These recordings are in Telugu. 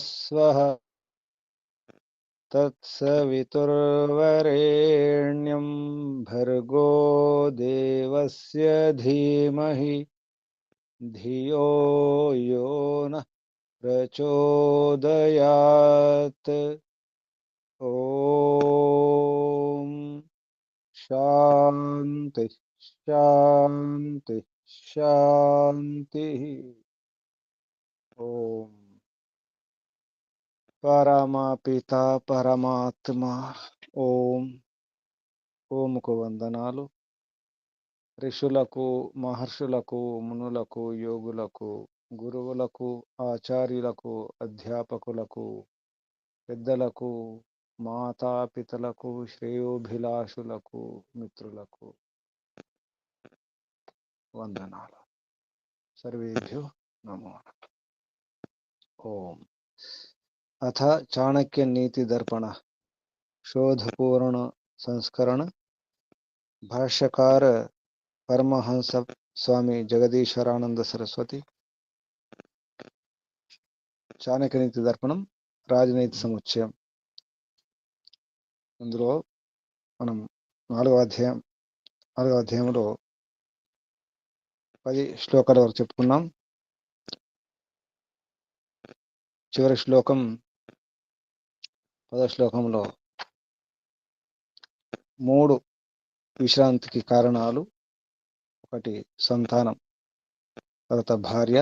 स्वः तत्सवितुर्वरेण्यं भर्गो देवस्य धीमहि धियो यो नः प्रचोदयात्। ओम शांति शांति शांति। ओम పరమపిత పరమాత్మ ఓం. ఓముకు వందనాలు. ఋషులకు, మహర్షులకు, మునులకు, యోగులకు, గురువులకు, ఆచార్యులకు, అధ్యాపకులకు, పెద్దలకు, మాతాపితలకు, శ్రేయోభిలాషులకు, మిత్రులకు వందనాలు. సర్వేభ్యో నమో. ఓం. अथ चाणक्य नीति दर्पण शोधपूर्ण संस्करण भाष्यकार परमहंस स्वामी जगदीश्वरानंद सरस्वती. చాణక్య నీతి దర్పణం రాజనీతి సముచ్చయం. అందులో మనం నాలుగో అధ్యాయంలో 10 శ్లోకాల వరకు చెప్పుకున్నాం. చివరి శ్లోకం 10వ శ్లోకంలో 3 విశ్రాంతికి కారణాలు. ఒకటి సంతానం, తర్వాత భార్య,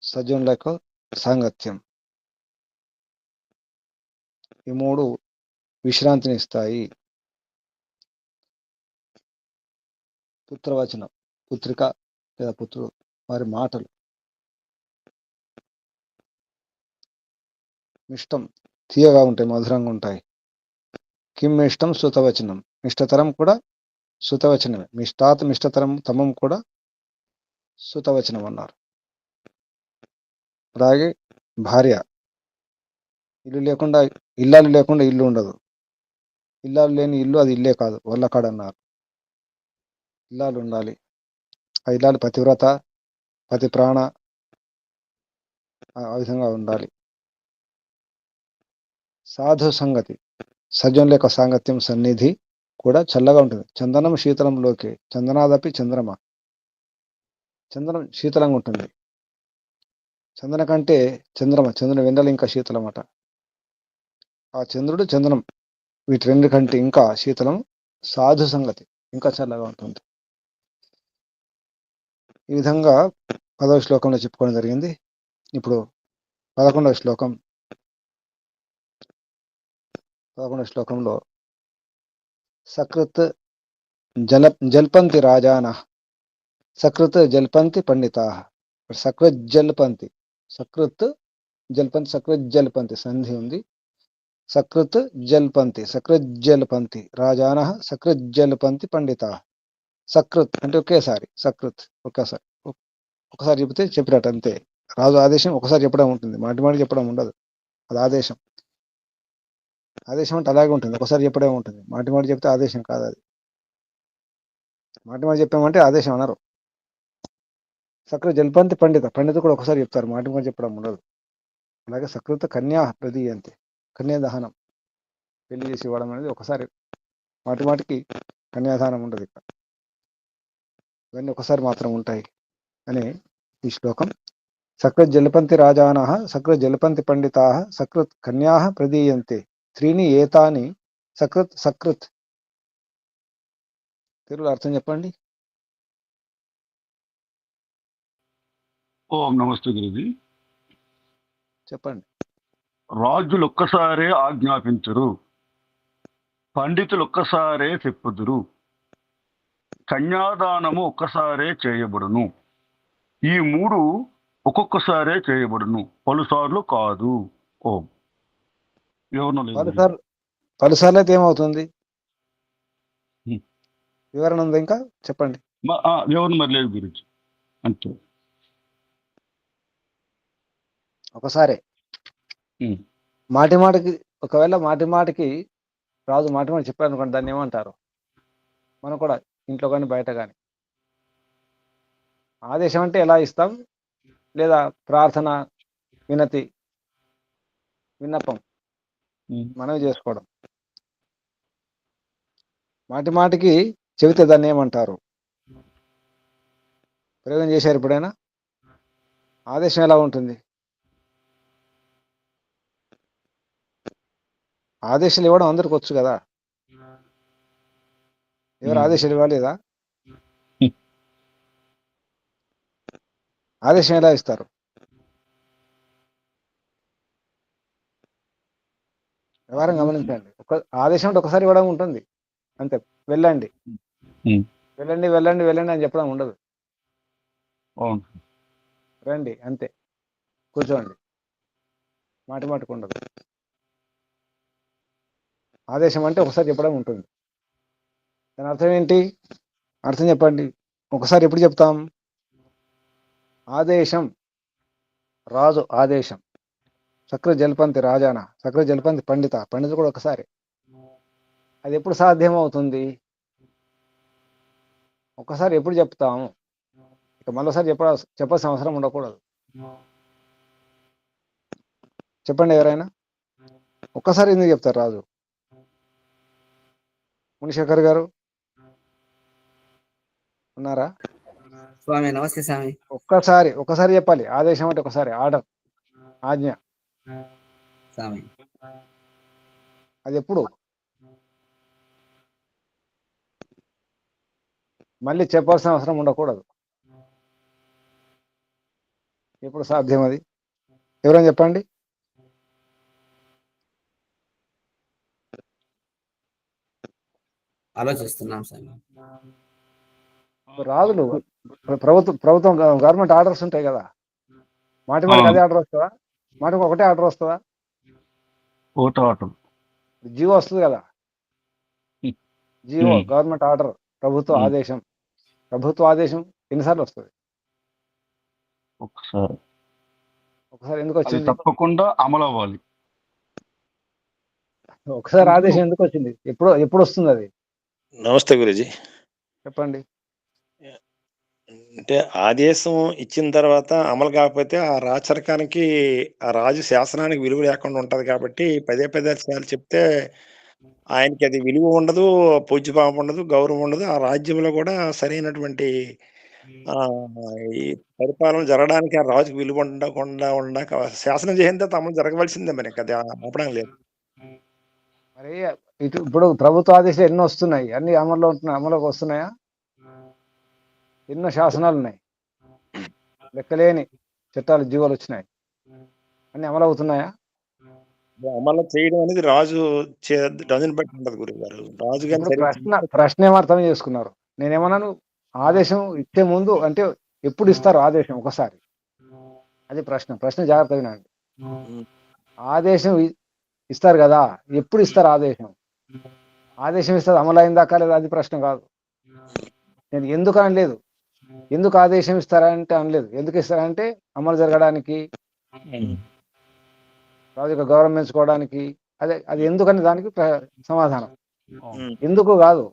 సజ్జనులకు సాంగత్యం. ఈ 3 విశ్రాంతిని ఇస్తాయి. పుత్రవచనం, పుత్రిక లేదా పుత్రుడు, వారి మాటలు. మిష్టం, తీయగా ఉంటాయి, మధురంగా ఉంటాయి. కిం మిష్టం సుతవచనం, మిష్టతరం కూడా సుతవచనమే. మిష్టాత్ మిష్టతరం తమం కూడా సుతవచనం అన్నారు. అలాగే భార్య, ఇల్లాలు లేకుండా ఇల్లు ఉండదు. ఇల్లాలు లేని ఇల్లు అది ఇల్లే కాదు, వల్లకాడు అన్నారు. ఇల్లాలు ఉండాలి. ఆ ఇల్లాలు పతివ్రత, పతి ప్రాణ, ఆ విధంగా ఉండాలి. సాధు సంగతి, సజ్జనుల యొక్క సాంగత్యం, సన్నిధి కూడా చల్లగా ఉంటుంది. చందనం శీతలంలోకి, చందనాదపి చంద్రమ. చందనం శీతలంగా ఉంటుంది. చందన కంటే చంద్రమ, చంద్రుని వెన్నెల ఇంకా శీతలమట. ఆ చంద్రుడు, చందనం, వీటి 2 కంటే ఇంకా శీతలం సాధు సంగతి, ఇంకా చల్లగా ఉంటుంది. ఈ విధంగా 10వ శ్లోకంలో చెప్పుకోవడం జరిగింది. ఇప్పుడు 11వ శ్లోకంలో సకృత్ జల్పంతి రాజాన, సకృత్ జల్పంతి పండితా. సకృత్ జల్పంతి, సకృత్ జల్పంతి సంధి ఉంది. సకృత్ జల్పంతి రాజాన, సకృత్ జల్పంతి పండితా. సకృత్ అంటే ఒకేసారి, సకృత్ ఒకసారి చెబితే చెప్పినట్టు అంతే. రాజు ఆదేశం ఒకసారి చెప్పడం ఉంటుంది, మాటి చెప్పడం ఉండదు. అది ఆదేశం. ఆదేశం అంటే అలాగే ఉంటుంది, ఒకసారి చెప్పడం ఉంటుంది. మాటి చెప్తే ఆదేశం కాదు. అది మాటి చెప్పామంటే ఆదేశం అన్నారు. సకృత్ జల్పంతి పండిత కూడా ఒకసారి చెప్తారు, మాటి చెప్పడం ఉండదు. అలాగే సకృత కన్యా ప్రదీయంతి, కన్యాదానం, పెళ్లి చేసి ఇవ్వడం అనేది ఒకసారి. మాటికి కన్యాదానం ఉండదు. ఇక్కడ ఇవన్నీ ఒకసారి మాత్రం ఉంటాయి అని ఈ శ్లోకం. సకృత్ జల్పంతి రాజానః, సకృత్ జల్పంతి పండితాః, సకృత్ కన్యాః ప్రదీయంతే, త్రీని ఏతాని సకృత్. తెలుగులో అర్థం చెప్పండి. ఓం నమస్తే గురుజీ. చెప్పండి. రాజులు ఒక్కసారే ఆజ్ఞాపించరు, పండితులు ఒక్కసారే చెప్పుదురు, కన్యాదానము ఒక్కసారే చేయబడును. ఈ 3 ఒక్కొక్కసారే చేయబడును, పలుసార్లు కాదు. ఓం. పలుసార్లు అయితే ఏమవుతుంది? వివరణ ఉంది ఇంకా, చెప్పండి. ఎవరు మరి లేదు గురించి అంతే. ఒకసారి మాటికి, ఒకవేళ మాటికి రాజు మాటి చెప్పారు అనుకోండి, దాన్ని ఏమంటారు? మనం కూడా ఇంట్లో కానీ బయట కానీ ఆదేశం అంటే ఎలా ఇస్తాం? లేదా ప్రార్థన వినతి, విన్నపం, ఉమ్. మనవి చేసుకోవడం. మాటి మాటికి చెబితే దాన్ని ఏమంటారు? ప్రయోగం చేశారు ఎప్పుడైనా? ఆదేశం ఎలా ఉంటుంది? ఆదేశాలు ఇవ్వడం అందరికి వచ్చు కదా. ఎవరు ఆదేశాలు ఇవ్వలేదా? ఆదేశం ఎలా ఇస్తారు? వ్యవహారం గమనించండి. ఆదేశం అంటే ఒకసారి ఇవ్వడం ఉంటుంది అంతే. వెళ్ళండి ఉమ్. వెళ్ళండి వెళ్ళండి వెళ్ళండి అని చెప్పడం ఉండదు. అవును. రండి అంతే, కూర్చోండి, మాటి మాటికి ఉండదు. ఆదేశం అంటే ఒకసారి చెప్పడం ఉంటుంది. దాని అర్థం ఏంటి? అర్థం చెప్పండి. ఒకసారి ఎప్పుడు చెప్తాం? ఆదేశం, రాజు ఆదేశం. సక్ర జల్పంతి రాజాన, సక్ర జల్పంతి పండిత, పండితుడు కూడా ఒకసారి. అది ఎప్పుడు సాధ్యం అవుతుంది? ఒకసారి ఎప్పుడు చెప్తాము? ఇక మరోసారి చెప్పాల్సిన అవసరం ఉండకూడదు. చెప్పండి ఎవరైనా. ఒక్కసారి ఎందుకు చెప్తారు రాజు? మునిశేఖర్ గారు ఉన్నారా? స్వామి నమస్తే స్వామి. ఒకసారి చెప్పాలి. ఆదేశం అంటే ఒకసారి, ఆర్డర్, ఆజ్ఞ. స్వామి అది ఎప్పుడు? మళ్ళీ చెప్పాల్సిన అవసరం ఉండకూడదు. ఎప్పుడు సాధ్యం అది? ఎవరైనా చెప్పండి. ఆలోచిస్తున్నాం స్వామి. రాజులు, ప్రభుత్వం గవర్నమెంట్ ఆర్డర్స్ ఉంటాయి కదా. మాటి మాటికి అదే ఆర్డర్ వస్తుందా? మాటికి ఒకటే ఆర్డర్ వస్తుందా? ఓటాటం. జీవో వస్తుంది కదా. జీవో, గవర్నమెంట్ ఆర్డర్, ప్రభుత్వ ఆదేశం. ప్రభుత్వ ఆదేశం ఎన్నిసార్లు వస్తుంది? ఒకసారి ఎందుకు అది వచ్చింది? తప్పకుండా అమలు అవ్వాలి. ఒకసారి ఆదేశం ఎందుకు వచ్చింది? ఎప్పుడు వస్తుంది అది? నమస్తే గురూజీ. చెప్పండి. అంటే ఆదేశం ఇచ్చిన తర్వాత అమలు కాకపోతే ఆ రాచరికానికి, ఆ రాజు శాసనానికి విలువ లేకుండా ఉంటది కాబట్టి పదే పదే సార్లు చెప్తే ఆయనకి అది విలువ ఉండదు, పూజ్యభావం ఉండదు, గౌరవం ఉండదు. ఆ రాజ్యంలో కూడా సరైనటువంటి ఆ ఈ పరిపాలన జరగడానికి ఆ రాజుకు విలువ ఉండకుండా శాసనం చేసిన తర్వాత అమలు జరగవలసిందే. మరి అది ఆపడం లేదు. మరి ఇప్పుడు ప్రభుత్వ ఆదేశాలు ఎన్నో వస్తున్నాయి, అన్ని అమలులోకి వస్తున్నాయా? ఎన్నో శాసనాలు ఉన్నాయి, లెక్కలేని చట్టాలు, జీవోలు వచ్చినాయి, అన్ని అమలు అవుతున్నాయా? అమలు చేయడం అనేది రాజు డజన్ బట్టి ఉండదు గురువు గారు. రాజు ఇప్పుడు ప్రశ్న ఏం అర్థం చేసుకున్నారు? నేనేమన్నాను? ఆదేశం ఇచ్చే ముందు అంటే ఎప్పుడు ఇస్తారు ఆదేశం? ఒకసారి. అది ప్రశ్న జాగ్రత్తగా వినండి. ఆదేశం ఇస్తారు కదా, ఎప్పుడు ఇస్తారు ఆదేశం? ఆదేశం ఇస్తారు అమలు అయిందాకా లేదా? అది ప్రశ్న కాదు. నేను ఎందుకు అనలేదు, ఎందుకు ఆదేశం ఇస్తారంటే అనలేదు. ఎందుకు ఇస్తారంటే అమలు జరగడానికి, రాజు యొక్క గౌరవం పెంచుకోవడానికి. అది ఎందుకని దానికి సమాధానం. ఎందుకు కాదు,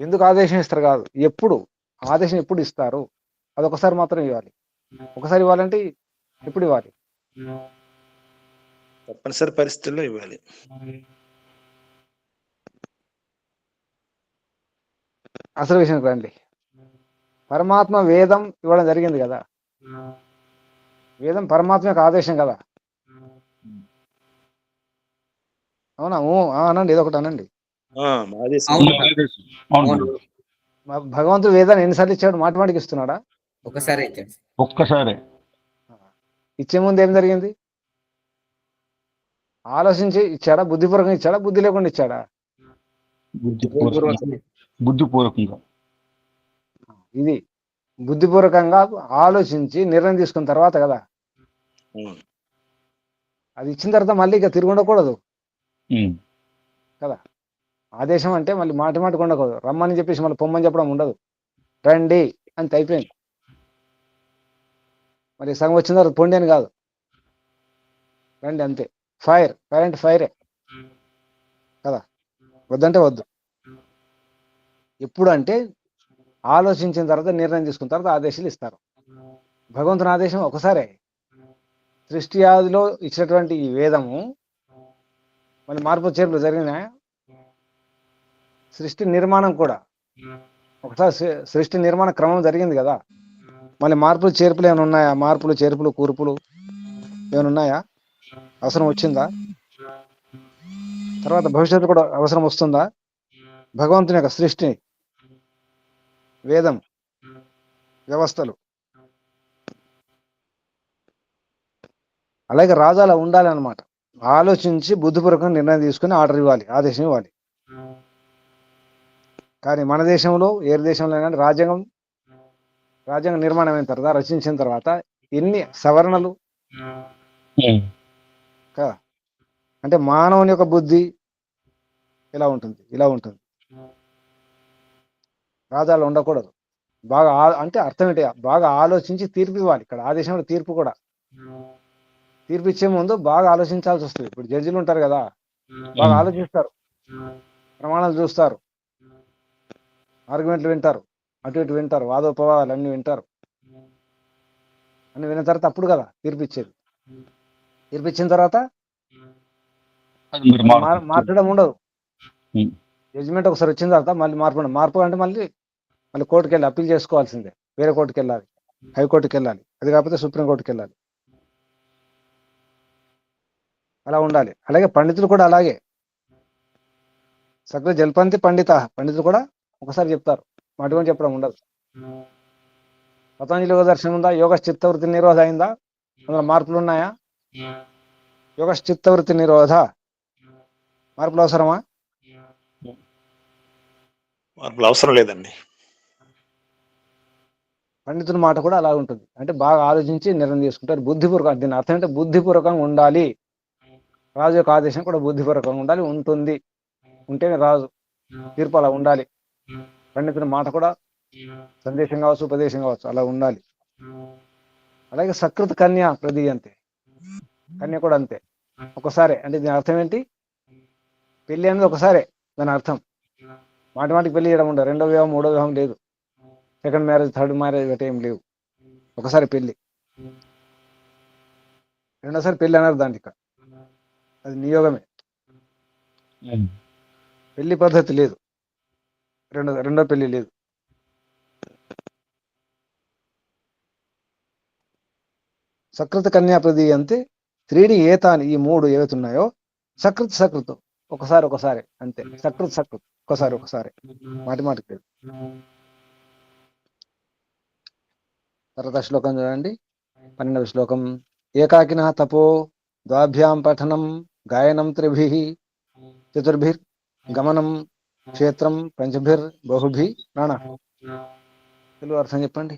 ఎందుకు ఆదేశం ఇస్తారు కాదు, ఎప్పుడు ఆదేశం ఎప్పుడు ఇస్తారు? అది ఒకసారి మాత్రం ఇవ్వాలి. ఒకసారి ఇవ్వాలంటే ఎప్పుడు ఇవ్వాలి? తప్పనిసరి పరిస్థితుల్లో ఇవ్వాలి. అసలు విషయానికి రండి. పరమాత్మ వేదం ఇవ్వడం జరిగింది కదా. వేదం పరమాత్మ యొక్క ఆదేశం కదా. అవునా? అనండి, ఏదో ఒకటి అనండి. భగవంతుడు వేదాన్ని ఎన్నిసార్లు ఇచ్చాడు? మాటిమాటికి ఇస్తున్నాడా? ఒక్కసారి. ఇచ్చే ముందు ఏం జరిగింది? ఆలోచించి ఇచ్చాడా? బుద్ధిపూర్వకంగా ఇచ్చాడా? బుద్ధి లేకుండా ఇచ్చాడా? బుద్ధిపూర్వకంగా. ఇది బుద్ధిపూర్వకంగా ఆలోచించి నిర్ణయం తీసుకున్న తర్వాత కదా. అది ఇచ్చిన తర్వాత మళ్ళీ ఇక తిరిగి ఉండకూడదు కదా. ఆదేశం అంటే మళ్ళీ మాటికి ఉండకూడదు. రమ్మని చెప్పేసి మళ్ళీ పొమ్మని చెప్పడం ఉండదు. రండి అంత అయిపోయింది. మరి సగం వచ్చిన తర్వాత పొండి అని కాదు, రండి అంతే. ఫైర్ అంటే ఫైరే కదా. వద్దంటే వద్దు. ఎప్పుడు అంటే ఆలోచించిన తర్వాత, నిర్ణయం తీసుకున్న తర్వాత ఆదేశాలు ఇస్తారు. భగవంతుని ఆదేశం ఒకసారే. సృష్టి ఆదిలో ఇచ్చినటువంటి ఈ వేదము మళ్ళీ మార్పు చేర్పులు జరిగినాయా? సృష్టి నిర్మాణం కూడా ఒకసారి సృష్టి నిర్మాణ క్రమం జరిగింది కదా, మళ్ళీ మార్పులు చేర్పులు ఏమైనా ఉన్నాయా? మార్పులు చేర్పులు కూర్పులు ఏమైనా ఉన్నాయా? అవసరం వచ్చిందా? తర్వాత భవిష్యత్తు కూడా అవసరం వస్తుందా? భగవంతుని యొక్క సృష్టి, వేదం, వ్యవస్థలు. అలాగే రాజు అలా ఉండాలి అనమాట. ఆలోచించి బుద్ధిపూర్వకంగా నిర్ణయం తీసుకుని ఆర్డర్ ఇవ్వాలి, ఆదేశం ఇవ్వాలి. కానీ మన దేశంలో ఏ దేశంలో కానీ రాజ్యాంగం నిర్మాణం అయిన తర్వాత, రచించిన తర్వాత ఎన్ని సవరణలు కదా. అంటే మానవుని యొక్క బుద్ధి ఇలా ఉంటుంది, ఇలా ఉంటుంది. రాజాలు ఉండకూడదు. బాగా అంటే అర్థం ఏంటి? బాగా ఆలోచించి తీర్పు ఇవ్వాలి. ఇక్కడ ఆదేశంలో తీర్పు కూడా, తీర్పు ఇచ్చే ముందు బాగా ఆలోచించాల్సి వస్తుంది. ఇప్పుడు జడ్జిలు ఉంటారు కదా, బాగా ఆలోచిస్తారు, ప్రమాణాలు చూస్తారు, ఆర్గ్యుమెంట్లు వింటారు, అటు ఇటు వింటారు, వాదోపవాదాలు అన్ని వింటారు. అన్ని విన్న తర్వాత అప్పుడు కదా తీర్పు ఇచ్చేది. తీర్పు ఇచ్చిన తర్వాత మార్చడం ఉండదు. జడ్జిమెంట్ ఒకసారి వచ్చిన తర్వాత మళ్ళీ మార్పు అంటే మళ్ళీ కోర్టుకు వెళ్ళి అప్పీల్ చేసుకోవాల్సిందే. వేరే కోర్టుకు వెళ్ళాలి, హైకోర్టుకి వెళ్ళాలి, అది కాకపోతే సుప్రీంకోర్టుకి వెళ్ళాలి. అలా ఉండాలి. అలాగే పండితులు కూడా అలాగే. సకల జల్పంతి పండిత, పండితులు కూడా ఒకసారి చెప్తారు, అటువంటి చెప్పడం ఉండదు. పతంజలి యోగ దర్శనం ఉందా? యోగ చిత్తవృత్తి నిరోధ అయిందా? అందులో మార్పులు ఉన్నాయా? యోగ చిత్తవృత్తి నిరోధ, మార్పులు అవసరమా? మార్పులు అవసరం లేదండి. పండితుల మాట కూడా అలా ఉంటుంది. అంటే బాగా ఆలోచించి నిర్ణయం తీసుకుంటారు, బుద్ధిపూర్వకంగా. దీని అర్థం అంటే బుద్ధిపూర్వకంగా ఉండాలి. రాజు యొక్క ఆదేశం కూడా బుద్ధిపూర్వకంగా ఉండాలి, ఉంటుంది. ఉంటేనే రాజు తీర్పు అలా ఉండాలి. పండితుల మాట కూడా సందేశం కావచ్చు, ఉపదేశం కావచ్చు, అలా ఉండాలి. అలాగే సకృత కన్య ప్రదీయంతే, కన్య కూడా అంతే, ఒకసారి. అంటే దీని అర్థం ఏంటి? పెళ్లి అనేది ఒకసారే దాని అర్థం. మాటికి పెళ్లి చేయడం ఉండదు. రెండో వివాహం, మూడో వివాహం లేదు. సెకండ్ మ్యారేజ్, థర్డ్ మ్యారేజ్ గట్రా ఏం లేవు. ఒకసారి పెళ్లి. రెండోసారి పెళ్లి అన్నారు దాంట్లో. ఇక్కడ అది నియోగమే, పెళ్లి పద్ధతి లేదు. రెండో పెళ్లి లేదు. సకృత కన్యా ప్రదీయంతే త్రీడి ఏతాని, ఈ మూడు ఏవైతున్నాయో సకృత్ ఒకసారి అంతే. సకృత్ ఒకసారి మాటికి లేదు. తర్వాత శ్లోకం చూడండి, 12వ శ్లోకం. ఏకాకిన తపో ద్వాభ్యాం పఠనం గాయనం త్రిభిః చతుర్భిర్ గమనం క్షేత్రం పంచభిర్ బహుభి ప్రాణ. తెలుగు అర్థం చెప్పండి.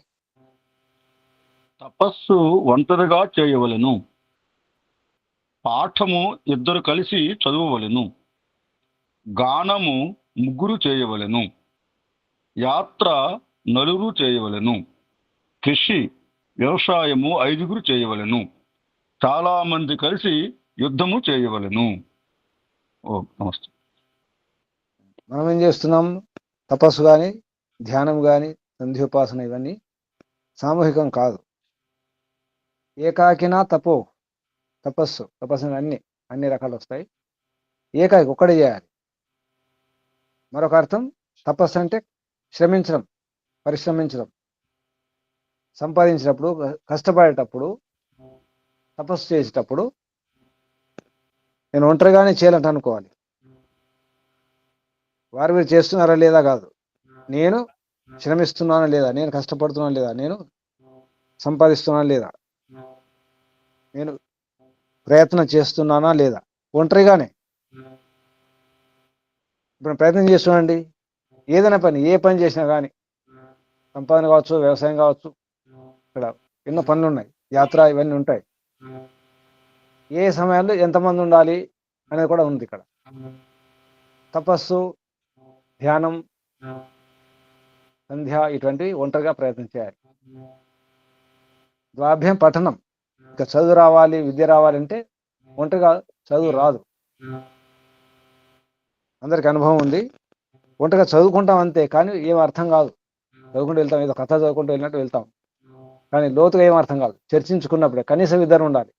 తపస్సు ఒంటరిగా చేయవలెను, పాఠము ఇద్దరు కలిసి చదువవలెను, గానము ముగ్గురు చేయవలెను, యాత్ర నలుగురు చేయవలెను, కృషి వ్యవసాయము 5గురు చేయవలెను, చాలా మంది కలిసి యుద్ధము చేయవలెను. నమస్తే. మనం ఏం చేస్తున్నాం? తపస్సు కానీ, ధ్యానం కానీ, సంధ్యోపాసన ఇవన్నీ సామూహికం కాదు. ఏకాకినా తపస్సు అన్ని రకాలు వస్తాయి. ఏకాకి ఒక్కడే చేయాలి. మరొక అర్థం తపస్సు అంటే శ్రమించడం, పరిశ్రమించడం, సంపాదించినప్పుడు, కష్టపడేటప్పుడు, తపస్సు చేసేటప్పుడు నేను ఒంటరిగానే చేయాలంటే అనుకోవాలి. వారు మీరు చేస్తున్నారా లేదా కాదు, నేను శ్రమిస్తున్నానా లేదా, నేను కష్టపడుతున్నానా లేదా, నేను సంపాదిస్తున్నానా లేదా, నేను ప్రయత్నం చేస్తున్నానా లేదా, ఒంటరిగానే. ఇప్పుడు ప్రయత్నం చేస్తున్నాండి. ఏదైనా పని, ఏ పని చేసినా కానీ, సంపాదన కావచ్చు, వ్యవసాయం కావచ్చు, ఇక్కడ ఎన్నో పనులు ఉన్నాయి, యాత్ర ఇవన్నీ ఉంటాయి. ఏ సమయాల్లో ఎంతమంది ఉండాలి అనేది కూడా ఉంది ఇక్కడ. తపస్సు, ధ్యానం, సంధ్య ఇటువంటివి ఒంటరిగా ప్రయత్నం చేయాలి. ద్వాభ్యం పఠనం, ఇక చదువు రావాలి, విద్య రావాలంటే ఒంటరిగా చదువు రాదు. అందరికి అనుభవం ఉంది. ఒంటరిగా చదువుకుంటాం అంతే, కానీ ఏం అర్థం కాదు. చదువుకుంటూ వెళ్తాం, ఏదో కథ చదువుకుంటూ వెళ్ళినట్టు వెళ్తాం, కానీ లోతుగా ఏం అర్థం కాదు. చర్చించుకున్నప్పుడే కనీసం ఇద్దరు ఉండాలి.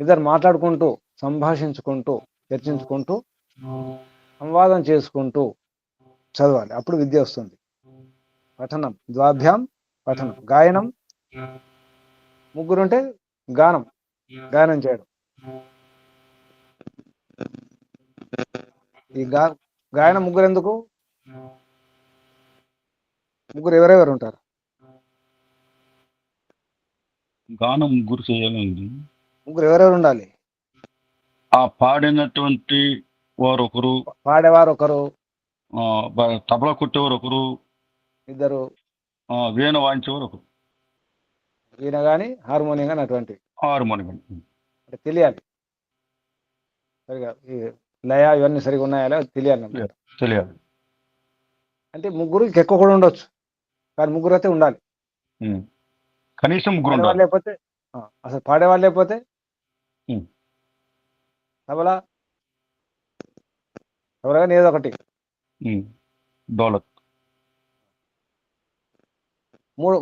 ఇద్దరు మాట్లాడుకుంటూ, సంభాషించుకుంటూ, చర్చించుకుంటూ, సంవాదం చేసుకుంటూ చదవాలి. అప్పుడు విద్య వస్తుంది. పఠనం ద్వాభ్యాం పఠనం. గాయనం ముగ్గురుంటే గానం చేయడం. ఈ గాయనం ముగ్గురు ఎందుకు? ముగ్గురు ఎవరెవరు ఉంటారు? గానం ముగ్గురు చేయాలండి. ముగ్గురు ఎవరెవరు ఉండాలి? ఆ పాడినటువంటి వారు ఒకరు, పాడేవారు ఒకరు, తబలా కొట్టేవారు ఒకరు, ఇద్దరు, వీణ వాయించేవారు ఒకరు, ఈయన కానీ హార్మోనియం కానీ అటువంటివి హార్మోనియం. అంటే తెలియాలి సరిగా. ఈ లయ ఇవన్నీ సరిగా ఉన్నాయా తెలియాలి. తెలియాలి. అంటే ముగ్గురు ఎక్కువ కూడా ఉండొచ్చు, కానీ ముగ్గురు అయితే ఉండాలి. కనీసం ముగ్గురు ఉండాలి. లేకపోతే అసలు పాడేవాళ్ళు లేకపోతే తబలా కానీ ఏదో ఒకటి, డోలక్,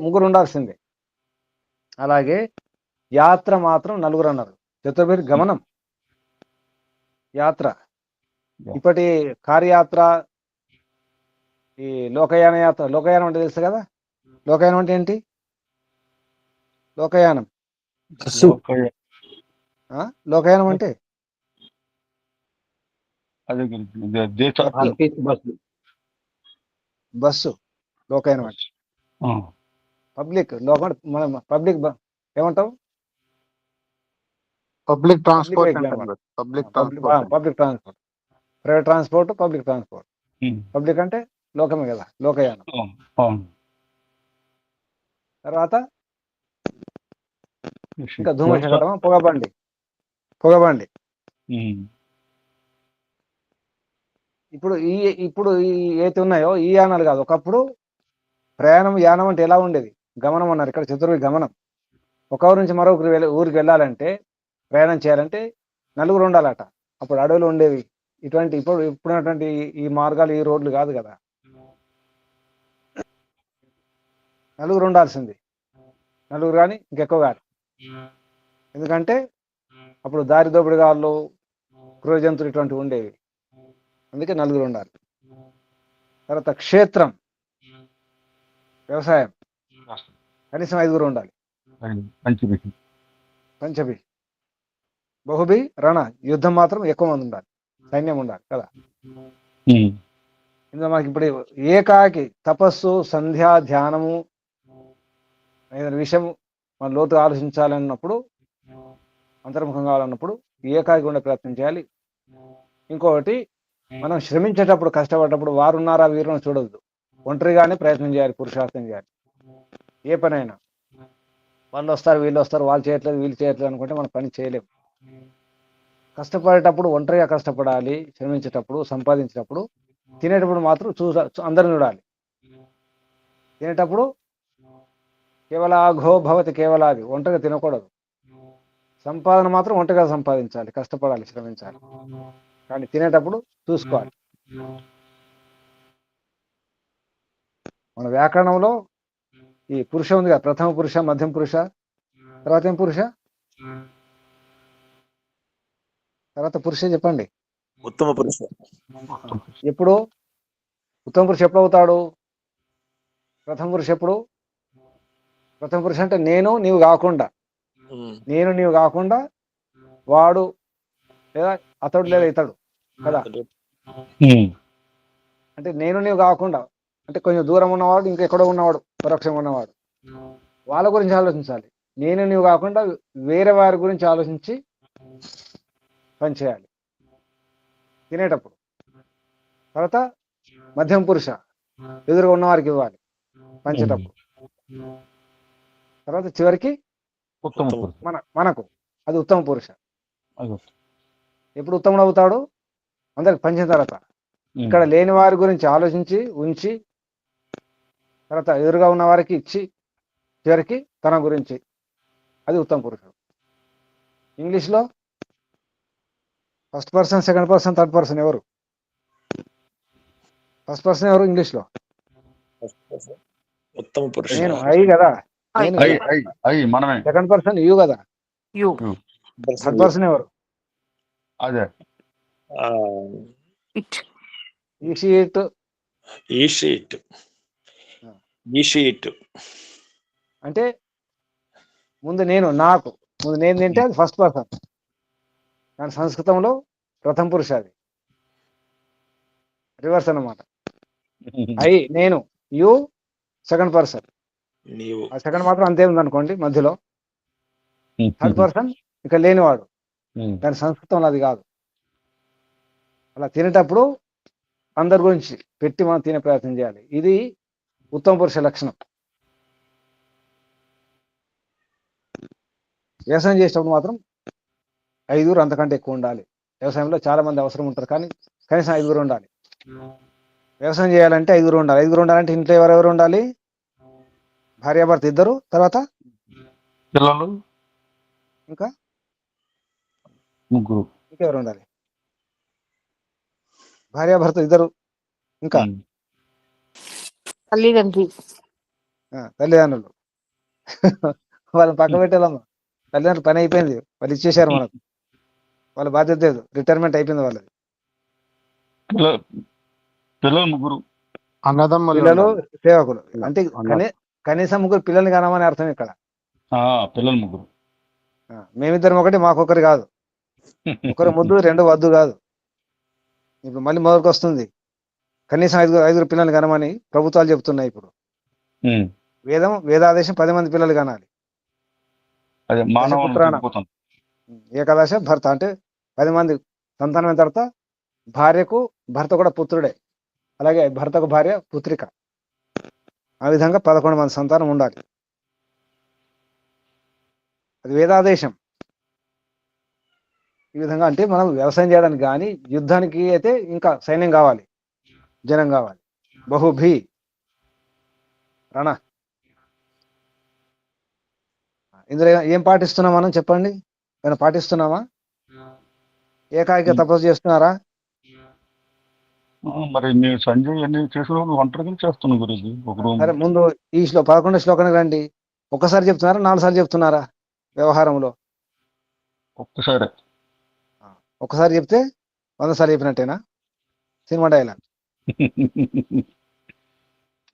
ముగ్గురు ఉండాల్సిందే. అలాగే యాత్ర మాత్రం నలుగురు అన్నారు. చతుర్భి గమనం యాత్ర. ఇప్పటి కార్యాత్ర, ఈ లోకయాన యాత్ర. లోకయానం అంటే తెలుసు కదా? లోకయానం అంటే ఏంటి? లోకయానం లోకయానం అంటే బస్సు. లోకయానం అంటే పబ్లిక్. మనం పబ్లిక్ ఏమంటాం? Public transport. Public transport, private transport, public transport. Public అంటే లోకమే కదా, లోకయానం. తర్వాత ఇంకా ధూమశకటం, పొగబండి. ఇప్పుడు ఈ ఏతి ఉన్నాయో ఈ యానాలు కాదు. ఒకప్పుడు ప్రయాణం, యానం అంటే ఎలా ఉండేది? గమనం అన్నారు. ఇక్కడ చతుర్వి గమనం. ఒక ఊరు నుంచి మరొక ఊరికి వెళ్ళాలంటే, ప్రయాణం చేయాలంటే నలుగురు ఉండాలట. అప్పుడు అడవులు ఉండేవి. ఇప్పుడున్నటువంటి ఈ మార్గాలు, ఈ రోడ్లు కాదు కదా. నలుగురు ఉండాల్సింది. నలుగురు కానీ ఇంకెక్కువ కాదు. ఎందుకంటే అప్పుడు దారి దోపిడిగాళ్ళు, క్రూర జంతువులు ఇటువంటివి ఉండేవి. అందుకే నలుగురు ఉండాలి. తర్వాత క్షేత్రం, వ్యవసాయం, కనీసం 5గురు ఉండాలి. పంచభి. బహుభి రణ, యుద్ధం మాత్రం ఎక్కువ మంది ఉండాలి, సైన్యం ఉండాలి కదా. ఇందులో మనకి ఇప్పుడు ఏకాకి తపస్సు, సంధ్యా, ధ్యానము, ఏదైనా విషయం మన లోతు ఆలోచించాలన్నప్పుడు, అంతర్ముఖం కావాలన్నప్పుడు ఏకాకి ఉండే ప్రయత్నం చేయాలి. ఇంకొకటి, మనం శ్రమించేటప్పుడు, కష్టపడేటప్పుడు వారున్నారా వీరుని చూడొద్దు. ఒంటరిగానే ప్రయత్నం చేయాలి, పురుషార్థం చేయాలి. ఏ పనైనా వాళ్ళు వస్తారు, వీళ్ళు వస్తారు, వాళ్ళు చేయట్లేదు, వీళ్ళు చేయట్లేదు అనుకుంటే మనం పని చేయలేము. కష్టపడేటప్పుడు ఒంటరిగా కష్టపడాలి. శ్రమించేటప్పుడు, సంపాదించేటప్పుడు, తినేటప్పుడు మాత్రం అందరిని చూడాలి. తినేటప్పుడు కేవలాఘో భవతి కేవలాది, ఒంటరిగా తినకూడదు. సంపాదన మాత్రం ఒంటరిగా సంపాదించాలి, కష్టపడాలి, శ్రమించాలి. కానీ తినేటప్పుడు చూసుకోవాలి. మన వ్యాకరణంలో ఈ పురుష ఉంది కదా, ప్రథమ పురుష, మధ్యం పురుష, తర్వాత ఏం పురుష, తర్వాత పురుష చెప్పండి. ఉత్తమ పురుష. ఎప్పుడు ఉత్తమ పురుష ఎప్పుడు అవుతాడు? ప్రథమ పురుష ఎప్పుడు? ప్రథమ పురుష అంటే నేను నీవు కాకుండా, నేను నీవు కాకుండా వాడు లేదా అతడు లేదా ఇతడు కదా. అంటే నేను నీవు కాకుండా అంటే కొంచెం దూరం ఉన్నవాడు, ఇంకెక్కడో ఉన్నవాడు, పరోక్షంగా ఉన్నవాడు, వాళ్ళ గురించి ఆలోచించాలి. నేను నీవు కాకుండా వేరే వారి గురించి ఆలోచించి పనిచేయాలి తినేటప్పుడు. తర్వాత మధ్యం పురుష, ఎదురుగా ఉన్నవారికి ఇవ్వాలి పంచేటప్పుడు. తర్వాత చివరికి మనకు అది ఉత్తమ పురుష. ఎప్పుడు ఉత్తముడు అవుతాడు? అందరికి పంచిన తర్వాత. ఇక్కడ లేని వారి గురించి ఆలోచించి ఉంచి, తర్వాత ఎదురుగా ఉన్న వారికి ఇచ్చి, చివరికి తన గురించి, అది ఉత్తమ పురుషుడు. ఇంగ్లీష్లో first person, second person, third person ఎవరు? ఫస్ట్ పర్సన్ ఎవరు ఇంగ్లీష్లో? ఉత్తమ పురుష. నేను, ఐ కదా. మనమే. సెకండ్ పర్సన్ యు కదా. థర్డ్ పర్సన్ ఎవరు? అదే ఆ, ఈషిట్. ఈషిట్. ఈషిట్. అంటే ముందు నేను తింటే అది ఫస్ట్ పర్సన్. కానీ సంస్కృతంలో ప్రథమ పురుష, అది రివర్స్ అన్నమాట. నేను, యు సెకండ్ పర్సన్. నీవు. ఆ సెకండ్ మాత్రం అంతే ఉంది అనుకోండి మధ్యలో. థర్డ్ పర్సన్ ఇక లేనివాడు. దాని సంస్కృతంలో అది కాదు. అలా తినేటప్పుడు అందరి గురించి పెట్టి మనం తినే ప్రయత్నం చేయాలి. ఇది ఉత్తమ పురుష లక్షణం. వ్యవసాయం చేసేటప్పుడు మాత్రం 5 అంతకంటే ఎక్కువ ఉండాలి. వ్యవసాయంలో చాలా మంది అవసరం ఉంటారు, కానీ కనీసం 5 ఉండాలి. వ్యవసాయం చేయాలంటే 5 ఉండాలి. 5 ఉండాలంటే ఇంట్లో ఎవరెవరు ఉండాలి? భార్యాభర్త 2, తర్వాత పిల్లలు ఇంకా 3. ఇంకెవరు ఉండాలి? భార్యాభర్త 2, ఇంకా తల్లిదండ్రి. తల్లిదండ్రులు. వాళ్ళని పక్క పెట్టాలమ్మా. తల్లిదండ్రులు పని అయిపోయింది, వాళ్ళు ఇచ్చేసారు మనకు. వాళ్ళ బాధ్యత లేదు, రిటైర్మెంట్ అయిపోయింది వాళ్ళది. పిల్లలు 3. అన్నదమ్ములు పిల్లలు ఉండాలి. సేవకులు. అంటే అన్న- కనీసం 3 పిల్లల్ని కనమని అర్థం ఇక్కడ. పిల్లలు 3. మేమిద్దరం ఒకటి, మాకొకరు కాదు. ఒకరు ముద్దు, 2 వద్దు కాదు. ఇప్పుడు మళ్ళీ మొదటికి వస్తుంది. కనీసం 5 పిల్లల్ని కనమని ప్రభుత్వాలు చెప్తున్నాయి ఇప్పుడు. వేదాదేశం 10 మంది పిల్లలు కనాలి. అదే మానవ దశపుత్రాణ. ఏకాదశ భర్త అంటే 10 మంది సంతానమైన తర్వాత భార్యకు భర్త కూడా పుత్రుడే, అలాగే భర్తకు భార్య పుత్రిక. ఆ విధంగా 11 మంది సంతానం ఉండాలి. అది వేదాదేశం. ఈ విధంగా అంటే మనం వ్యవసాయం చేయడానికి కానీ, యుద్ధానికి అయితే ఇంకా సైన్యం కావాలి, జనం కావాలి. బహుభీ రణ. ఇందులో ఏం పాటిస్తున్నాం మనం చెప్పండి? ఏమైనా పాటిస్తున్నామా? ఏకాయిక తపస్సు చేస్తున్నారా? మరి నేను సంజయ్ అన్ని చేసిన ఒంటరిగా చేస్తున్నాను గురించి ఒక రూమ్. సరే, ముందు ఈ 11 శ్లోకానికి రండి. ఒక్కసారి చెప్తున్నారా, 4 సార్లు చెప్తున్నారా? వ్యవహారంలో ఒక్కసారి ఒక్కసారి చెప్తే 100 సార్లు చెప్పినట్టేనా? Cinema dialogue.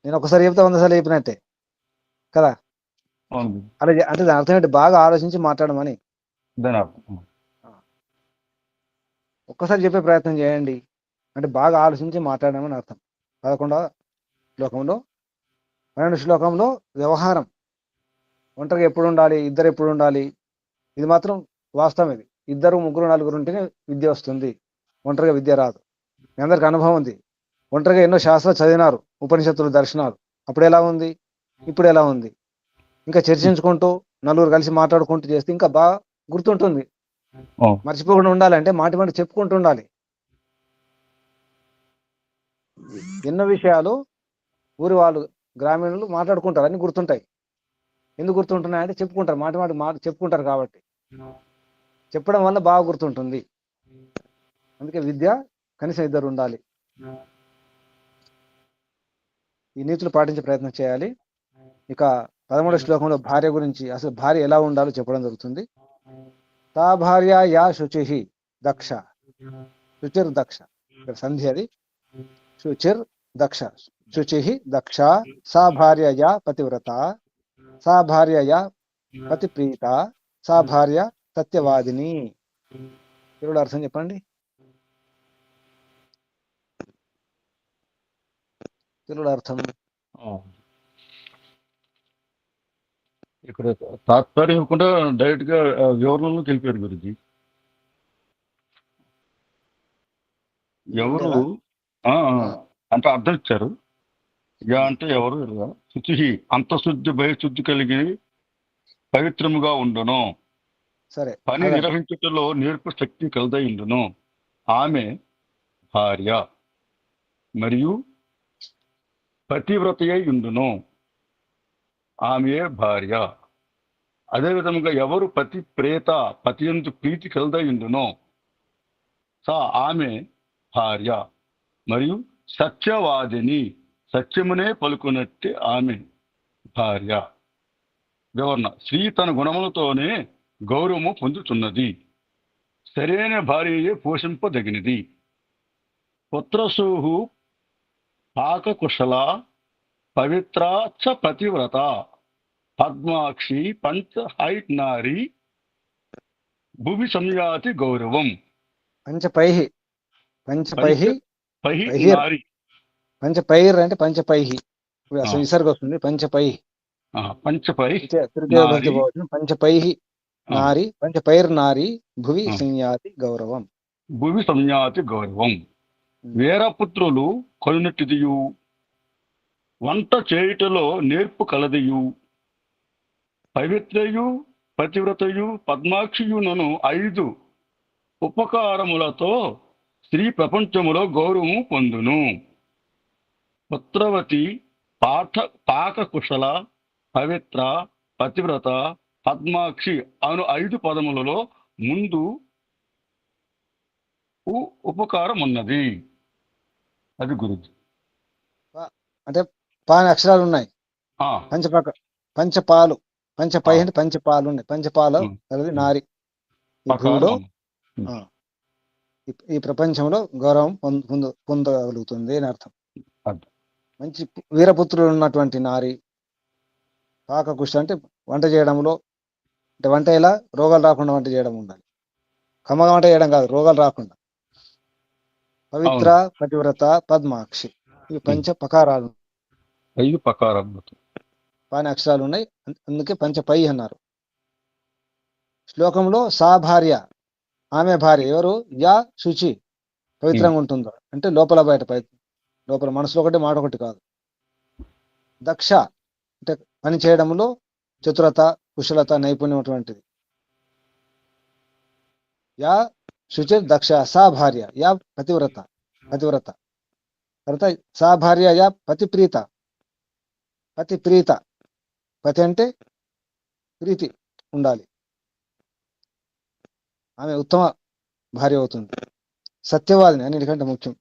నేను ఒకసారి చెప్తే 100 సార్లు చెప్పినట్టే కదా? అలా అంటే దాని అర్థం ఏంటి? బాగా ఆలోచించి మాట్లాడమని. ఒక్కసారి చెప్పే ప్రయత్నం చేయండి అంటే బాగా ఆలోచించి మాట్లాడమని అర్థం. 11వ శ్లోకంలో 12వ శ్లోకంలో వ్యవహారం, ఒంటరిగా ఎప్పుడు ఉండాలి, ఇద్దరు ఎప్పుడు ఉండాలి, ఇది మాత్రం వాస్తవం. ఇది 2, 3, 4 ఉంటేనే విద్య వస్తుంది, ఒంటరిగా విద్య రాదు. మీ అందరికి అనుభవం ఉంది. ఒంటరిగా ఎన్నో శాస్త్రాలు చదివినారు, ఉపనిషత్తులు, దర్శనాలు. అప్పుడు ఎలా ఉంది, ఇప్పుడు ఎలా ఉంది? ఇంకా చర్చించుకుంటూ 4 కలిసి మాట్లాడుకుంటూ చేస్తే ఇంకా బాగా గుర్తుంటుంది. మర్చిపోకుండా ఉండాలంటే మాటి మాట చెప్పుకుంటూ ఉండాలి. ఎన్నో విషయాలు ఊరి వాళ్ళు, గ్రామీణులు మాట్లాడుకుంటారు, అన్ని గుర్తుంటాయి. ఎందుకు గుర్తుంటున్నాయి అంటే చెప్పుకుంటారు, మాట చెప్పుకుంటారు కాబట్టి. చెప్పడం వల్ల బాగా గుర్తుంటుంది. అందుకే విద్య కనీసం 2 ఉండాలి. ఈ నీతులు పాటించే ప్రయత్నం చేయాలి. ఇక 13వ శ్లోకంలో భార్య గురించి, అసలు భార్య ఎలా ఉండాలో చెప్పడం జరుగుతుంది. తా భార్య యా శుచి దక్ష. శుచిర్ దక్ష, ఇక్కడ సంధి అది. శుచిర్ దక్ష, శుచి దక్ష. సా భార్య యా పతివ్రత, సా భార్య యా పతిప్రీత, సా భార్య సత్యవాదిని. తెలుగులో అర్థం చెప్పండి. తెలుగులో అర్థం ఇక్కడ తాత్పర్యం ఇవ్వకుండా డైరెక్ట్ గా వివరణలోకి వెళ్ళిపోయారు గురించి. ఎవరు అంటే అర్థం ఇచ్చారు. యా అంటే ఎవరు? శుచి అంతఃశుద్ధి బహిశుద్ధి కలిగి పవిత్రముగా ఉండును, సరే, పని నిర్వహించుటలో నేర్పు శక్తి కలదై ఉండును. ఆమె భార్య మరియు పతివ్రతయై ఉండును. ఆమె భార్య. అదేవిధంగా ఎవరు పతి ప్రేత, పతి యందు ప్రీతి కలదై ఉండునో ఆమె భార్య మరియు సత్యవాదిని, సత్యమునే పలుకునట్టే ఆమె భార్య. వివరణ: స్త్రీ తన గుణములతోనే గౌరవము పొందుతున్నది. సరైన భార్యయే పోషింపదగినది. పుత్రసూహు పాకకుశల పవిత్ర చ పతివ్రత పద్మాక్షి పంచ హైట్ నారి భువి సంయాతి గౌరవం. పంచపైహి పంచపైహి పహి పైహిర్. నారి. పంచపైర్ అంటే పంచపైహి, ఇప్పుడు అసలు ఆ. విసర్గ వస్తుంది. పంచపైహి పంచపై తృతీయ నారి. భక్తి భవనం. పంచపైహి నారి, పంచపైర్ నారి భువి ఆ. సంయాతి గౌరవం. భువి సంయాతి గౌరవం. వీరపుత్రులు కొలినట్టిదియు, వంట చేయుటలో నేర్పు కలదియు, పవిత్రయు పతివ్రతయు పద్మాక్షియునను 5 ఉపకారములతో స్త్రీ ప్రపంచములో గౌరవము పొందును. పుత్రవతి పాకకుశల పవిత్ర పతివ్రత పద్మాక్షి అను 5 పదములలో ముందు ఉపకారం ఉన్నది. అది గురించి. అంటే పాని అక్షరాలు ఉన్నాయి. ఆ, పంచపాలు, పంచపై అంటే పంచపాలు ఉన్నాయి. పంచపాలు కలిగి నారి ఈ భూమిలో, పకారం. ఈ ప్రపంచంలో గౌరవం పొందగలుగుతుంది అని అర్థం. అది. మంచి వీరపుత్రులు ఉన్నటువంటి నారి. పాకకుశ అంటే వంట చేయడంలో, అంటే వంట ఎలా రోగాలు రాకుండా వంట చేయడం ఉండాలి. కమ్మగా వంట చేయడం కాదు, రోగాలు రాకుండా. పవిత్ర పతివ్రత పద్మాక్షి, ఇవి పంచ పకారాలు. 5 పకారములు. పాని అక్షరాలు ఉన్నాయి, అందుకే పంచపై అన్నారు. శ్లోకంలో సా భార్య, ఆమె భార్య ఎవరు? యా శుచి, పవిత్రంగా ఉంటుందో అంటే లోపల బయట లోపల మనసులో ఒకటి మాట ఒకటి కాదు. దక్ష అంటే పని చేయడంలో చతురత కుశలత నైపుణ్యం అటువంటిది. యా శుచి దక్ష, సా భార్య యా పతివ్రత. తర్వాత సా భార్య యా పతిప్రీత. పతి అంటే ప్రీతి ఉండాలి, ఆమె ఉత్తమ భార్య అవుతుంది. సత్యవాదిని అన్నిటికంటే ముఖ్యం.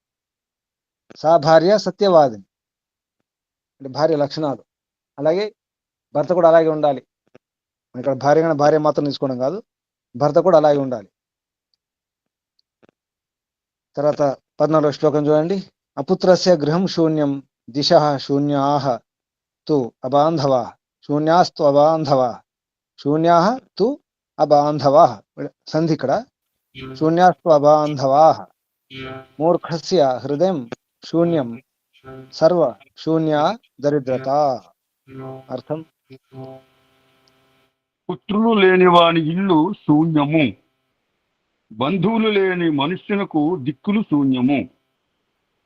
సా భార్య సత్యవాదిని అంటే భార్య లక్షణాలు. అలాగే భర్త కూడా అలాగే ఉండాలి. ఇక్కడ భార్య మాత్రం తీసుకోవడం కాదు, భర్త కూడా అలాగే ఉండాలి. తర్వాత 14వ శ్లోకం చూడండి. అపుత్రస్య గృహం శూన్యం దిశః శూన్యాః తు అబాంధవా శూన్యాస్తు అబాంధవా శూన్యాః తు అబాంధవాః. సంధి ఇక్కడ. శూన్యాస్తు అబాంధవాః మూర్ఖస్య హృదయం శూన్యం సర్వ శూన్యా దరిద్రత. అర్థం, పుత్రులు లేని వాని ఇల్లు శూన్యము, బంధువులు లేని మనుష్యునకు దిక్కులు శూన్యము,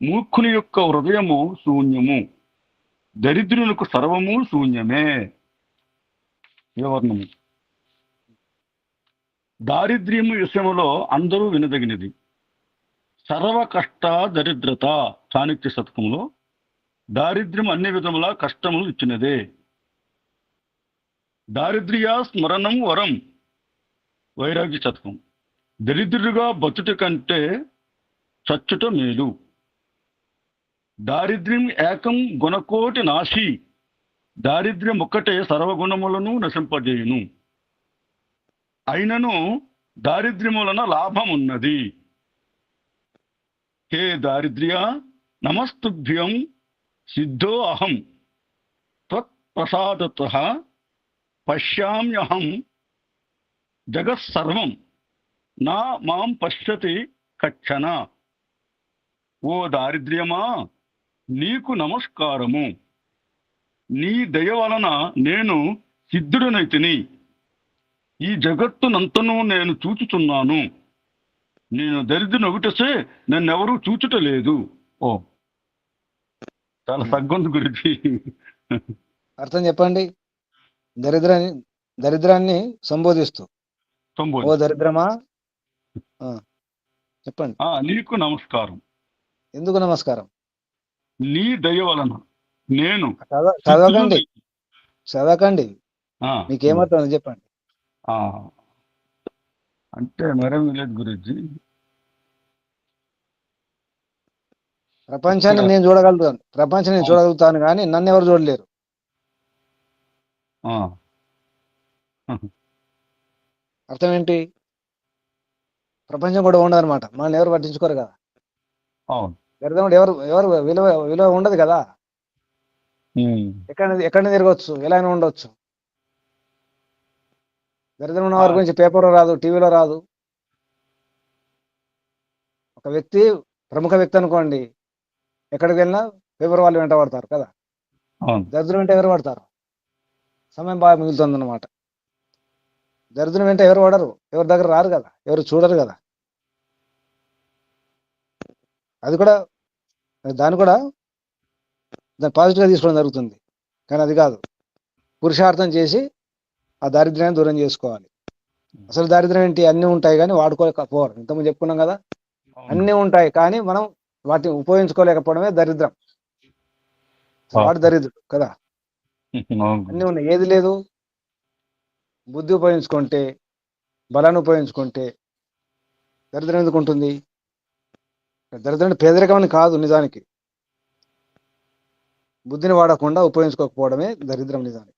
మూర్ఖుని యొక్క హృదయము శూన్యము, దరిద్రునికి సర్వము శూన్యమే. వివరణము. దారిద్ర్యము విషయంలో అందరూ వినదగినది. సర్వ కష్ట దరిద్రత చాణక్య శతకంలో దారిద్ర్యం అన్ని విధముల కష్టములు ఇచ్చినదే. దారిద్ర్య స్మరణం వరం వైరాగ్య శతకం. దరిద్రుడిగా బతుట కంటే చచ్చుట మేలు. దారిద్ర్యం ఏకం గుణకోటి నాశి, దారిద్ర్యం ఒక్కటే సర్వగుణములను నశింపజేయును. అయినను దారిద్ర్యం వలన లాభం ఉన్నది. హే దారిద్ర్య నమస్తుభ్యం సిద్ధో అహం త్వత్ప్రసాదతః పశ్యామ్యహం జగత్సర్వం నా మాం పశ్యతి కచ్చన. ఓ దారిద్ర్యమా, నీకు నమస్కారము. నీ దయ వలన నేను సిద్ధుడనైతిని. ఈ జగత్తునంతను నేను చూచుచున్నాను. నేను దరిద్రుని ఒకటసే నన్నెవరూ చూచుటలేదు. ఓ, చాలా సగ్గొంది గురించి. అర్థం చెప్పండి. దరిద్రాన్ని సంబోధిస్తూ, ఓ దరిద్రమా, చెప్పండి. నీకు నమస్కారం. ఎందుకు నమస్కారం? నీ దయ వలన నేను చదవకండి, మీకేమవుతుంది చెప్పండి. అంటే మరేం లేదు గురించి. ప్రపంచాన్ని నేను చూడగలుగుతాను కానీ నన్ను ఎవరు చూడలేరు. అర్థం ఏంటి? ప్రపంచం కూడా ఉండదన్నమాట. మనల్ని ఎవరు పట్టించుకోరు కదా. అవును. దరిద్రం కూడా ఎవరు ఎవరు విలువ విలువ ఉండదు కదా. ఎక్కడ తిరగవచ్చు, ఎలా అయినా ఉండొచ్చు. దరిద్రం ఉన్న వారి గురించి పేపర్లో రాదు, టీవీలో రాదు. ఒక వ్యక్తి ప్రముఖ వ్యక్తి అనుకోండి, ఎక్కడికి వెళ్ళినా పేపర్ వాళ్ళు వెంట పడతారు కదా. అవును. దరిద్రం వెంట ఎవరు పడతారు? సమయం బాగా మిగులుతుంది అన్నమాట. దరిద్రం వెంట ఎవరు పడరు, ఎవరి దగ్గర రారు కదా, ఎవరు చూడరు కదా. అది కూడా దాన్ని పాజిటివ్గా తీసుకోవడం జరుగుతుంది. కానీ అది కాదు, పురుషార్థం చేసి ఆ దారిద్ర్యాన్ని దూరం చేసుకోవాలి. అసలు దారిద్ర్యం ఏంటి? అన్నీ ఉంటాయి కానీ వాడుకోలేకపోవడం. ఇంతకుముందు చెప్పుకున్నాం కదా, అన్నీ ఉంటాయి కానీ మనం వాటిని ఉపయోగించుకోలేకపోవడమే దరిద్రం. వాడు దరిద్రుడు కదా. అన్నీ ఉన్నాయి, ఏది లేదు. బుద్ధి ఉపయోగించుకుంటే, బలాన్ని ఉపయోగించుకుంటే దరిద్రం ఎందుకు ఉంటుంది? దరిద్రం పేదరికం అని కాదు, నిజానికి బుద్ధిని వాడకుండా ఉపయోగించుకోకపోవడమే దరిద్రం నిజానికి.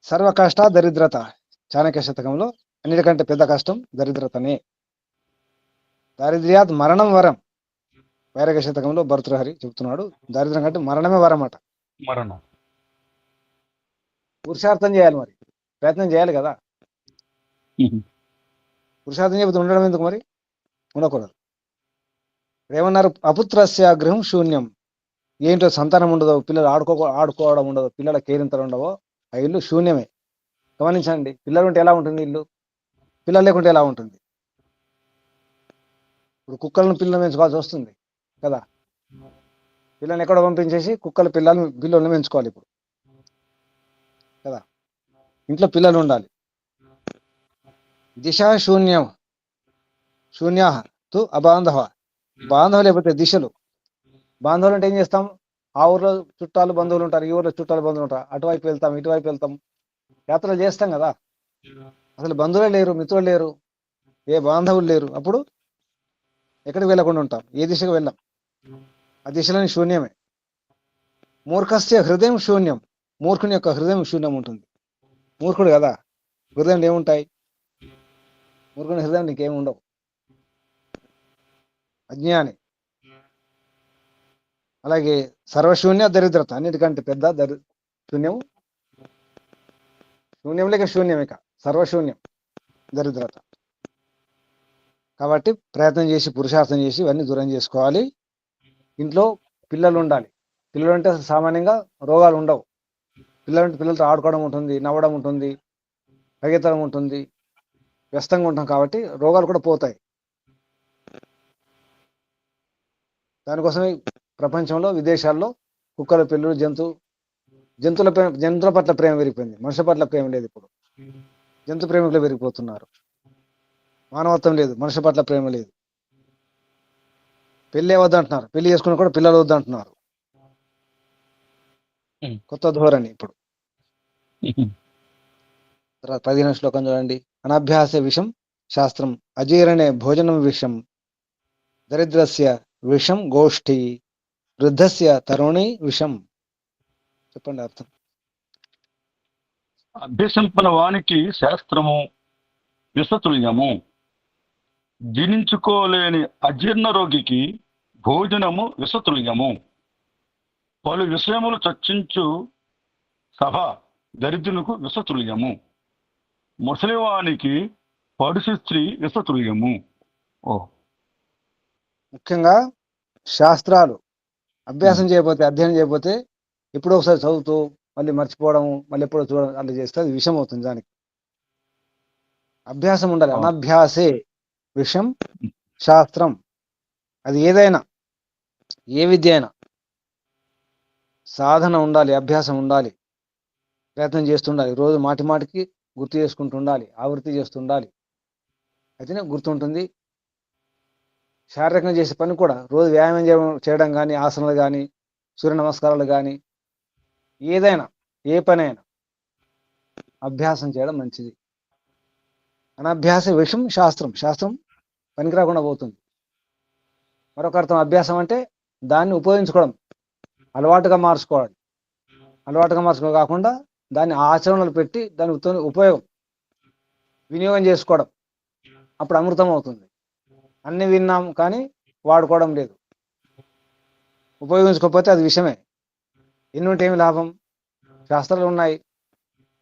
సర్వ కష్ట దరిద్రత. చాణక్య శతకంలో అన్నిటికంటే పెద్ద కష్టం దరిద్రతనే. దారిద్ర్యాత్ మరణం వరం. వైరాగ్య శతకంలో భర్తృహరి చెబుతున్నాడు, దారిద్ర్యం కంటే మరణమే వరం అట. మరణం. పురుషార్థం చేయాలి, మరి ప్రయత్నం చేయాలి కదా. పురుషార్థం చెబుతూ ఉండడం ఎందుకు మరి? ఉండకూడదు. ఏమన్నారు? అపుత్రస్య గృహం శూన్యం. ఏంటో సంతానం ఉండదు, పిల్లలు ఆడుకోవడం ఉండదు, పిల్లల కేరింతలు ఉండవో, ఆ ఇల్లు శూన్యమే. గమనించండి, పిల్లలు ఉంటే ఎలా ఉంటుంది ఇల్లు, పిల్లలు లేకుంటే ఎలా ఉంటుంది? ఇప్పుడు కుక్కలను పిల్లలు పెంచుకోవాల్సి వస్తుంది కదా. పిల్లల్ని ఎక్కడో పంపించేసి పిల్లల్ని పెంచుకోవాలి ఇప్పుడు కదా. ఇంట్లో పిల్లలు ఉండాలి. దిశ శూన్యం శూన్యా తు అబాంధవ. బాంధవ లేకపోతే దిశలు. బాంధవులు అంటే ఏం చేస్తాం? ఆ ఊర్లో చుట్టాలు బంధువులు ఉంటారు, ఈ ఊర్లో చుట్టాలు బంధువులు ఉంటారు, అటువైపు వెళ్తాం ఇటువైపు వెళ్తాం, యాత్రలు చేస్తాం కదా. అసలు బంధువులే లేరు, మిత్రులు లేరు, ఏ బాంధవులు లేరు. అప్పుడు ఎక్కడికి వెళ్ళకుండా ఉంటాం, ఏ దిశకు వెళ్ళాం. ఆ దిశలోని శూన్యమే. మూర్ఖస్య హృదయం శూన్యం. మూర్ఖుని యొక్క హృదయం శూన్యం ఉంటుంది. మూర్ఖుడు కదా, హృదయంలో ఏముంటాయి? మూర్ఖుని హృదయం నీకేమి ఉండవు. అజ్ఞాని. అలాగే సర్వశూన్య దరిద్రత. అన్నిటికంటే పెద్ద శూన్యం. శూన్యం లేక శూన్యం, ఇక సర్వశూన్యం దరిద్రత. కాబట్టి ప్రయత్నం చేసి పురుషార్థం చేసి ఇవన్నీ దూరం చేసుకోవాలి. ఇంట్లో పిల్లలు ఉండాలి. పిల్లలు అంటే సామాన్యంగా రోగాలు ఉండవు. పిల్లలతో ఆడుకోవడం ఉంటుంది, నవ్వడం ఉంటుంది, పరిగెత్తడం ఉంటుంది, వ్యస్తంగా ఉంటాం కాబట్టి రోగాలు కూడా పోతాయి. దానికోసమే ప్రపంచంలో విదేశాల్లో కుక్కల పిల్లలు జంతువుల పట్ల ప్రేమ పెరిగిపోయింది, మనుషుల పట్ల ప్రేమ లేదు. ఇప్పుడు జంతు ప్రేమికులు పెరిగిపోతున్నారు. మానవత్వం లేదు, మనుషుల పట్ల ప్రేమ లేదు. పెళ్ళే వద్దంటున్నారు, పెళ్లి చేసుకుని కూడా పిల్లలు వద్దంటున్నారు. కొత్త ధోరణి ఇప్పుడు. తర్వాత 15వ శ్లోకం చూడండి. అనాభ్యాస విషం శాస్త్రం, అజీరణే భోజనం విషం, దరిద్రస్య విషం గోష్ఠి, వృద్ధస్య తరుణి విషం. చెప్పండి అర్థం. అభ్యసింపన వానికి శాస్త్రము విషతుల్యము, జీర్ణించుకోలేని అజీర్ణ రోగికి భోజనము విషతుల్యము, పలు విషయములు చర్చించు సభ దరిద్రునికి విషతుల్యము, ముసలివానికి పడుసు స్త్రీ విషతుల్యము. ముఖ్యంగా శాస్త్రాలు అభ్యాసం చేయకపోతే, అధ్యయనం చేయకపోతే, ఎప్పుడో ఒకసారి చదువుతూ మళ్ళీ మర్చిపోవడం, మళ్ళీ ఎప్పుడో చూడడం అట్లా చేస్తే అది విషం అవుతుంది. దానికి అభ్యాసం ఉండాలి. అనభ్యాసే విషం శాస్త్రం. అది ఏదైనా, ఏ విద్య అయినా సాధన ఉండాలి, అభ్యాసం ఉండాలి, ప్రయత్నం చేస్తుండాలి. రోజు మాటి మాటికి గుర్తు చేసుకుంటుండాలి, ఆవృత్తి చేస్తుండాలి. అయితేనే గుర్తుంటుంది. శారీరకంగా చేసే పని కూడా రోజు వ్యాయామం చేయడం కానీ, ఆసనాలు కానీ, సూర్య నమస్కారాలు కానీ, ఏదైనా ఏ పని అయినా అభ్యాసం చేయడం మంచిది. అనభ్యాస విషం శాస్త్రం. శాస్త్రం పనికి రాకుండా పోతుంది. మరొక అర్థం అభ్యాసం అంటే దాన్ని ఉపయోగించుకోవడం, అలవాటుగా మార్చుకోవడం. అలవాటుగా మార్చుకోవడం కాకుండా దాన్ని ఆచరణలు పెట్టి దాని ఉపయోగం వినియోగం చేసుకోవడం, అప్పుడు అమృతం అవుతుంది. అన్ని విన్నాం కానీ వాడుకోవడం లేదు, ఉపయోగించుకోకపోతే అది విషమే. ఎన్ని ఉంటే ఏమి లాభం? శాస్త్రాలు ఉన్నాయి,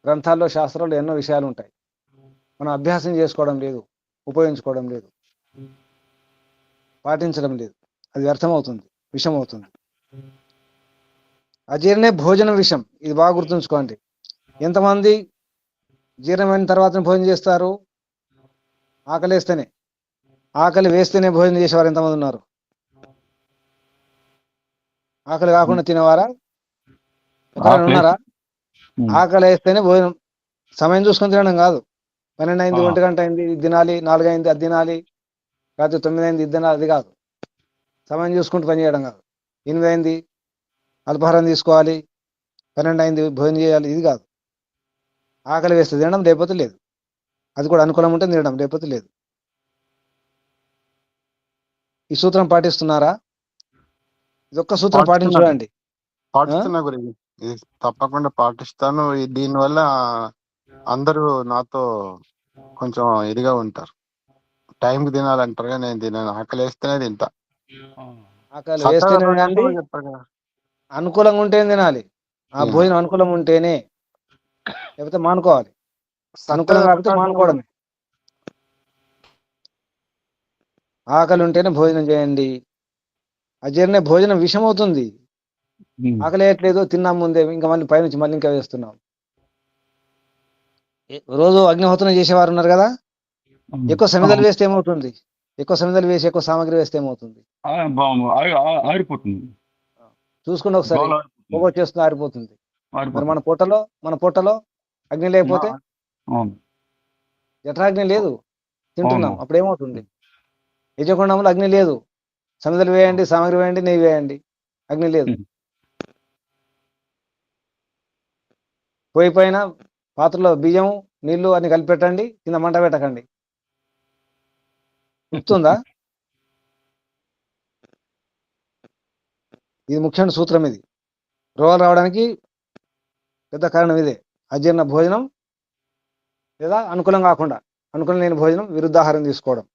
గ్రంథాల్లో శాస్త్రాల్లో ఎన్నో విషయాలు ఉంటాయి. మనం అభ్యాసం చేసుకోవడం లేదు, ఉపయోగించుకోవడం లేదు, పాటించడం లేదు, అది వ్యర్థమవుతుంది, విషం అవుతుంది. అజీర్ణే భోజనం విషం, ఇది బాగా గుర్తుంచుకోండి. ఎంతమంది జీర్ణమైన తర్వాత భోజనం చేస్తారు? ఆకలి వేస్తేనే, ఆకలి వేస్తేనే భోజనం చేసేవారు ఎంతమంది ఉన్నారు? ఆకలి కాకుండా తినేవారా ఎవరైనా ఉన్నారా? ఆకలి వేస్తేనే భోజనం, సమయం చూసుకొని తినడం కాదు. 12 అయింది, 1 గంట అయింది, ఇది తినాలి, 4 అయింది అది తినాలి, రాత్రి 9 అయింది ఇది తినాలి, అది కాదు. సమయం చూసుకుంటూ పని చేయడం కాదు. 8 అయింది అల్పాహారం తీసుకోవాలి, 12 అయింది భోజనం చేయాలి, ఇది కాదు. ఆకలి వేస్తే తినడం, లేకపోతే లేదు. అది కూడా అనుకూలం ఉంటే తినడం, లేకపోతే లేదు. ఈ సూత్రం పాటిస్తున్నారా? ఇది ఒక్క సూత్రం పాటించండి. పాటిస్తున్నా గురించి ఇది తప్పకుండా పాటిస్తాను. దీనివల్ల అందరూ నాతో కొంచెం ఇదిగా ఉంటారు. టైంకి తినాలంటారు, నేను తినను. ఆకలి వేస్తేనే తింటా. ఆకలి వేస్తేనే తినండి, చెప్పారు కదా. అనుకూలంగా ఉంటేనే తినాలి. ఆ భోజనం అనుకూలంగా ఉంటేనే, లేకపోతే మానుకోవాలి. అనుకూలం కాకపోతే మానుకోవడమే. ఆకలి ఉంటేనే భోజనం చేయండి. అజీర్ణ భోజనం విషం అవుతుంది. ఆకలి వేయట్లేదు, తిన్నాం ముందే, ఇంకా మళ్ళీ పైనుంచి మళ్ళీ ఇంకా వేస్తున్నాం. రోజు అగ్నిహోత్రం చేసేవారు ఉన్నారు కదా, ఎక్కువ సమిధలు వేస్తే ఏమవుతుంది? ఎక్కువ సమిధలు వేసి ఎక్కువ సామాగ్రి వేస్తే ఏమవుతుంది? ఆరిపోతుంది. చూసుకుంటే ఒకసారి పొగ వచ్చేస్తుంది, ఆరిపోతుంది. మరి మన పొట్టలో అగ్ని లేకపోతే, జఠరాగ్ని లేదు, తింటున్నాం, అప్పుడు ఏమవుతుంది? యజగుండంలో అగ్ని లేదు, సమిధలు వేయండి, సామాగ్రి వేయండి, నెయ్యి వేయండి, అగ్ని లేదు. పొయ్యి పైన పాత్రలో బియ్యం నీళ్లు అన్ని కలిపి పెట్టండి, కింద మంట పెట్టకండి, గుర్తుందా? ఇది ముఖ్యమైన సూత్రం. ఇది రోగాలు రావడానికి పెద్ద కారణం ఇదే. అజీర్ణ భోజనం లేదా అనుకూలం కాకుండా, అనుకూలం లేని భోజనం, విరుద్ధాహారం తీసుకోవడం.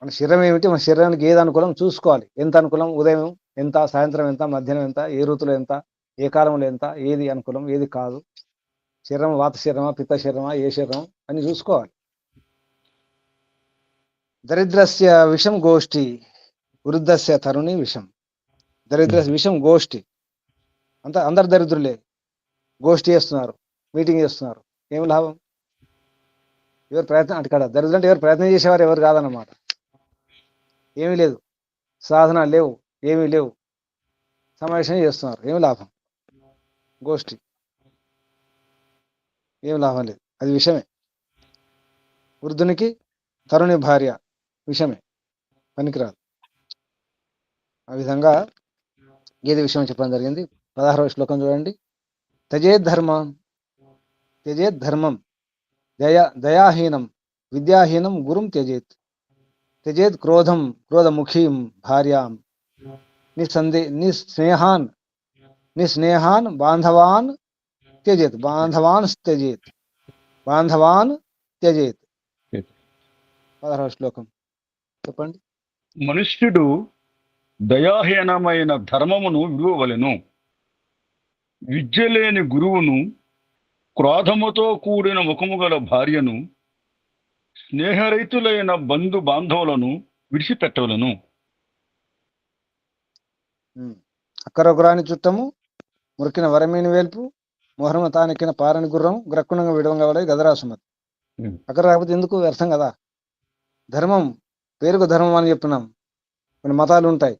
మన శరీరం ఏమిటి, మన శరీరానికి ఏది అనుకూలం చూసుకోవాలి. ఎంత అనుకూలం, ఉదయం ఎంత, సాయంత్రం ఎంత, మధ్యాహ్నం ఎంత, ఏ ఋతువులో ఎంత, ఏ కాలంలో ఎంత, ఏది అనుకూలం ఏది కాదు, శరీరం వాత శరీరమా, పిత్త శరీరమా, ఏ శరీరం అని చూసుకోవాలి. దరిద్రస్య విషం గోష్ఠి, వృద్ధస్య తరుణి విషం. దరిద్ర విషం గోష్ఠి, అందరు దరిద్రులే, గోష్ఠి చేస్తున్నారు, మీటింగ్ చేస్తున్నారు, ఏమి లాభం? ఎవరు ప్రయత్నం, అక్కడ దరిద్రం అంటే ఎవరు ప్రయత్నం చేసేవారు ఎవరు కాదన్నమాట. ఏమీ లేదు, సాధన లేవు, ఏమీ లేవు, సమావేశం చేస్తున్నారు, ఏమి లాభం? గోష్ఠి, ఏమి లాభం లేదు, అది విషమే. వృద్ధునికి తరుణి భార్య విషమే, పనికిరాదు. ఆ విధంగా ఏది విషయం చెప్పడం జరిగింది. 16వ శ్లోకం చూడండి. త్యజేద్ ధర్మం దయాహీనం విద్యాహీనం గురుం త్యజేత్. త్యజేద్ క్రోధముఖీం భార్యాం నిస్నేహాన్ బాంధవాన్ త్యజేత్. బాంధవాన్ త్యజేత్. 16వ శ్లోకం చెప్పండి. మనుష్యుడు దయాహీనమైన ధర్మమును విలువవలెను. విద్య లేని గురువును, క్రోధముతో కూడిన ముఖము గల భార్యను, స్నేహరహితులైన బంధు బాంధవులను విడిచిపెట్టవలను. అక్కరొకరాని చుట్టము, మురికిన వరమీని వేల్పు, మొహరమ తానెక్కిన పారని గుర్రం, గ్రక్కుణంగా విడవంగా వలె గదరాసుమతి. అక్కడ రాకపోతే ఎందుకు, వ్యర్థం కదా. ధర్మం పేరుకు ధర్మం అని చెప్తున్నాం. కొన్ని మతాలు ఉంటాయి,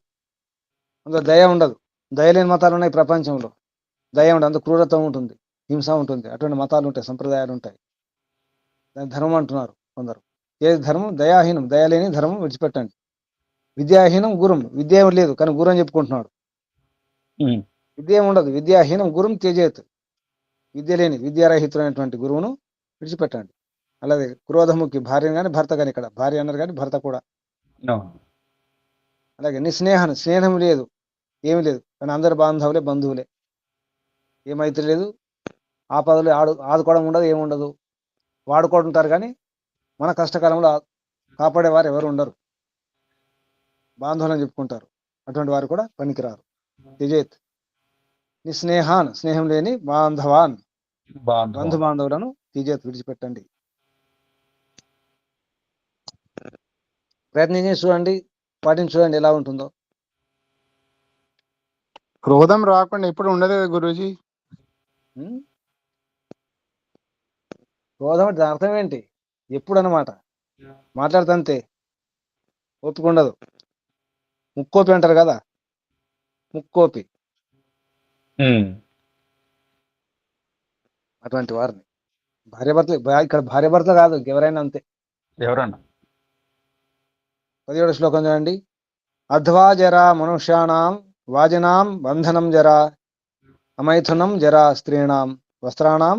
అందులో దయ ఉండదు. దయ లేని మతాలు ఉన్నాయి ప్రపంచంలో. దయ ఉండదు, అందులో క్రూరత్వం ఉంటుంది, హింస ఉంటుంది. అటువంటి మతాలు ఉంటాయి, సంప్రదాయాలు ఉంటాయి. దాని ధర్మం అంటున్నారు కొందరు. ఏది ధర్మం? దయాహీనం, దయ లేని ధర్మం విడిచిపెట్టండి. విద్యాహీనం గురం, విద్య ఏమి లేదు కానీ గురు అని చెప్పుకుంటున్నాడు. విద్య ఏమి ఉండదు. విద్యాహీనం గురుం త్యజేత్. విద్య లేని, విద్యారహితులైనటువంటి గురువును విడిచిపెట్టండి. అలాగే క్రోధముఖి భార్యను కానీ భర్త కానీ, ఇక్కడ భార్య అన్నారు కానీ భర్త కూడా. అలాగే స్నేహం లేదు, ఏమి లేదు కానీ అందరు బాంధవులే, బంధువులే, ఏమైతే లేదు. ఆపదలు ఆదుకోవడం ఉండదు, ఏముండదు. వాడుకుంటుంటారు కానీ మన కష్టకాలంలో కాపాడేవారు ఎవరు ఉండరు, బాంధవులని చెప్పుకుంటారు. అటువంటి వారు కూడా పనికిరారు. త్యజేత్ నిస్నేహాన్, స్నేహం లేని బాంధవాన్, బంధు బాంధవులను త్యజేత్ విడిచిపెట్టండి. ప్రయత్నం చేసి చూడండి, పాటించి చూడండి ఎలా ఉంటుందో. క్రోధం రాకుండా ఎప్పుడు ఉండదు కదా గురూజీ. ఉం? క్రోధం అంటే దాని అర్థం ఏంటి? ఎప్పుడు అన్నమాట. మాట్లాడుతంతే ఓపిక ఉండదు. ముక్కోపి అంటారు కదా, ముక్కోపి అటువంటి వారిని భార్యాభర్తలు, ఇక్కడ భార్యాభర్తలు కాదు ఎవరైనా అంతే. ఎవరన్నా 17వ శ్లోకం చూడండి. అధ్వా జరా మనుష్యాణం వాజినాం బంధనం జరా అమైథునం జరా స్త్రీణాం వస్త్రాణం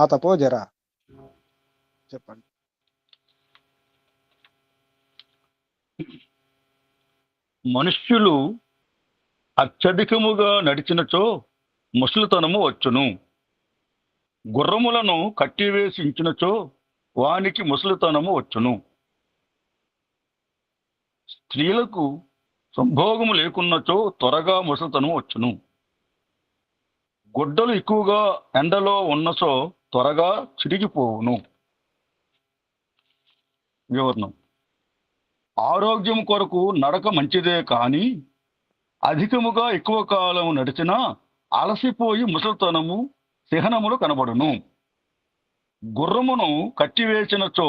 ఆతపో జరా. చెప్పండి. మనుష్యులు అత్యధికముగా నడిచినచో ముసలితనము వచ్చును. గుర్రములను కట్టివేసి ఇంచినచో వానికి ముసలితనము వచ్చును. స్త్రీలకు సంభోగము లేకున్నచో త్వరగా ముసలితనము వచ్చును. గుడ్డలు ఎక్కువగా ఎండలో ఉన్నచో త్వరగా చిరిగిపోవును. వివరణం. ఆరోగ్యం కొరకు నడక మంచిదే కాని అధికముగా ఎక్కువ కాలం నడిచినా అలసిపోయి ముసలితనము చిహ్నములు కనబడును. గుర్రమును కట్టివేసినచో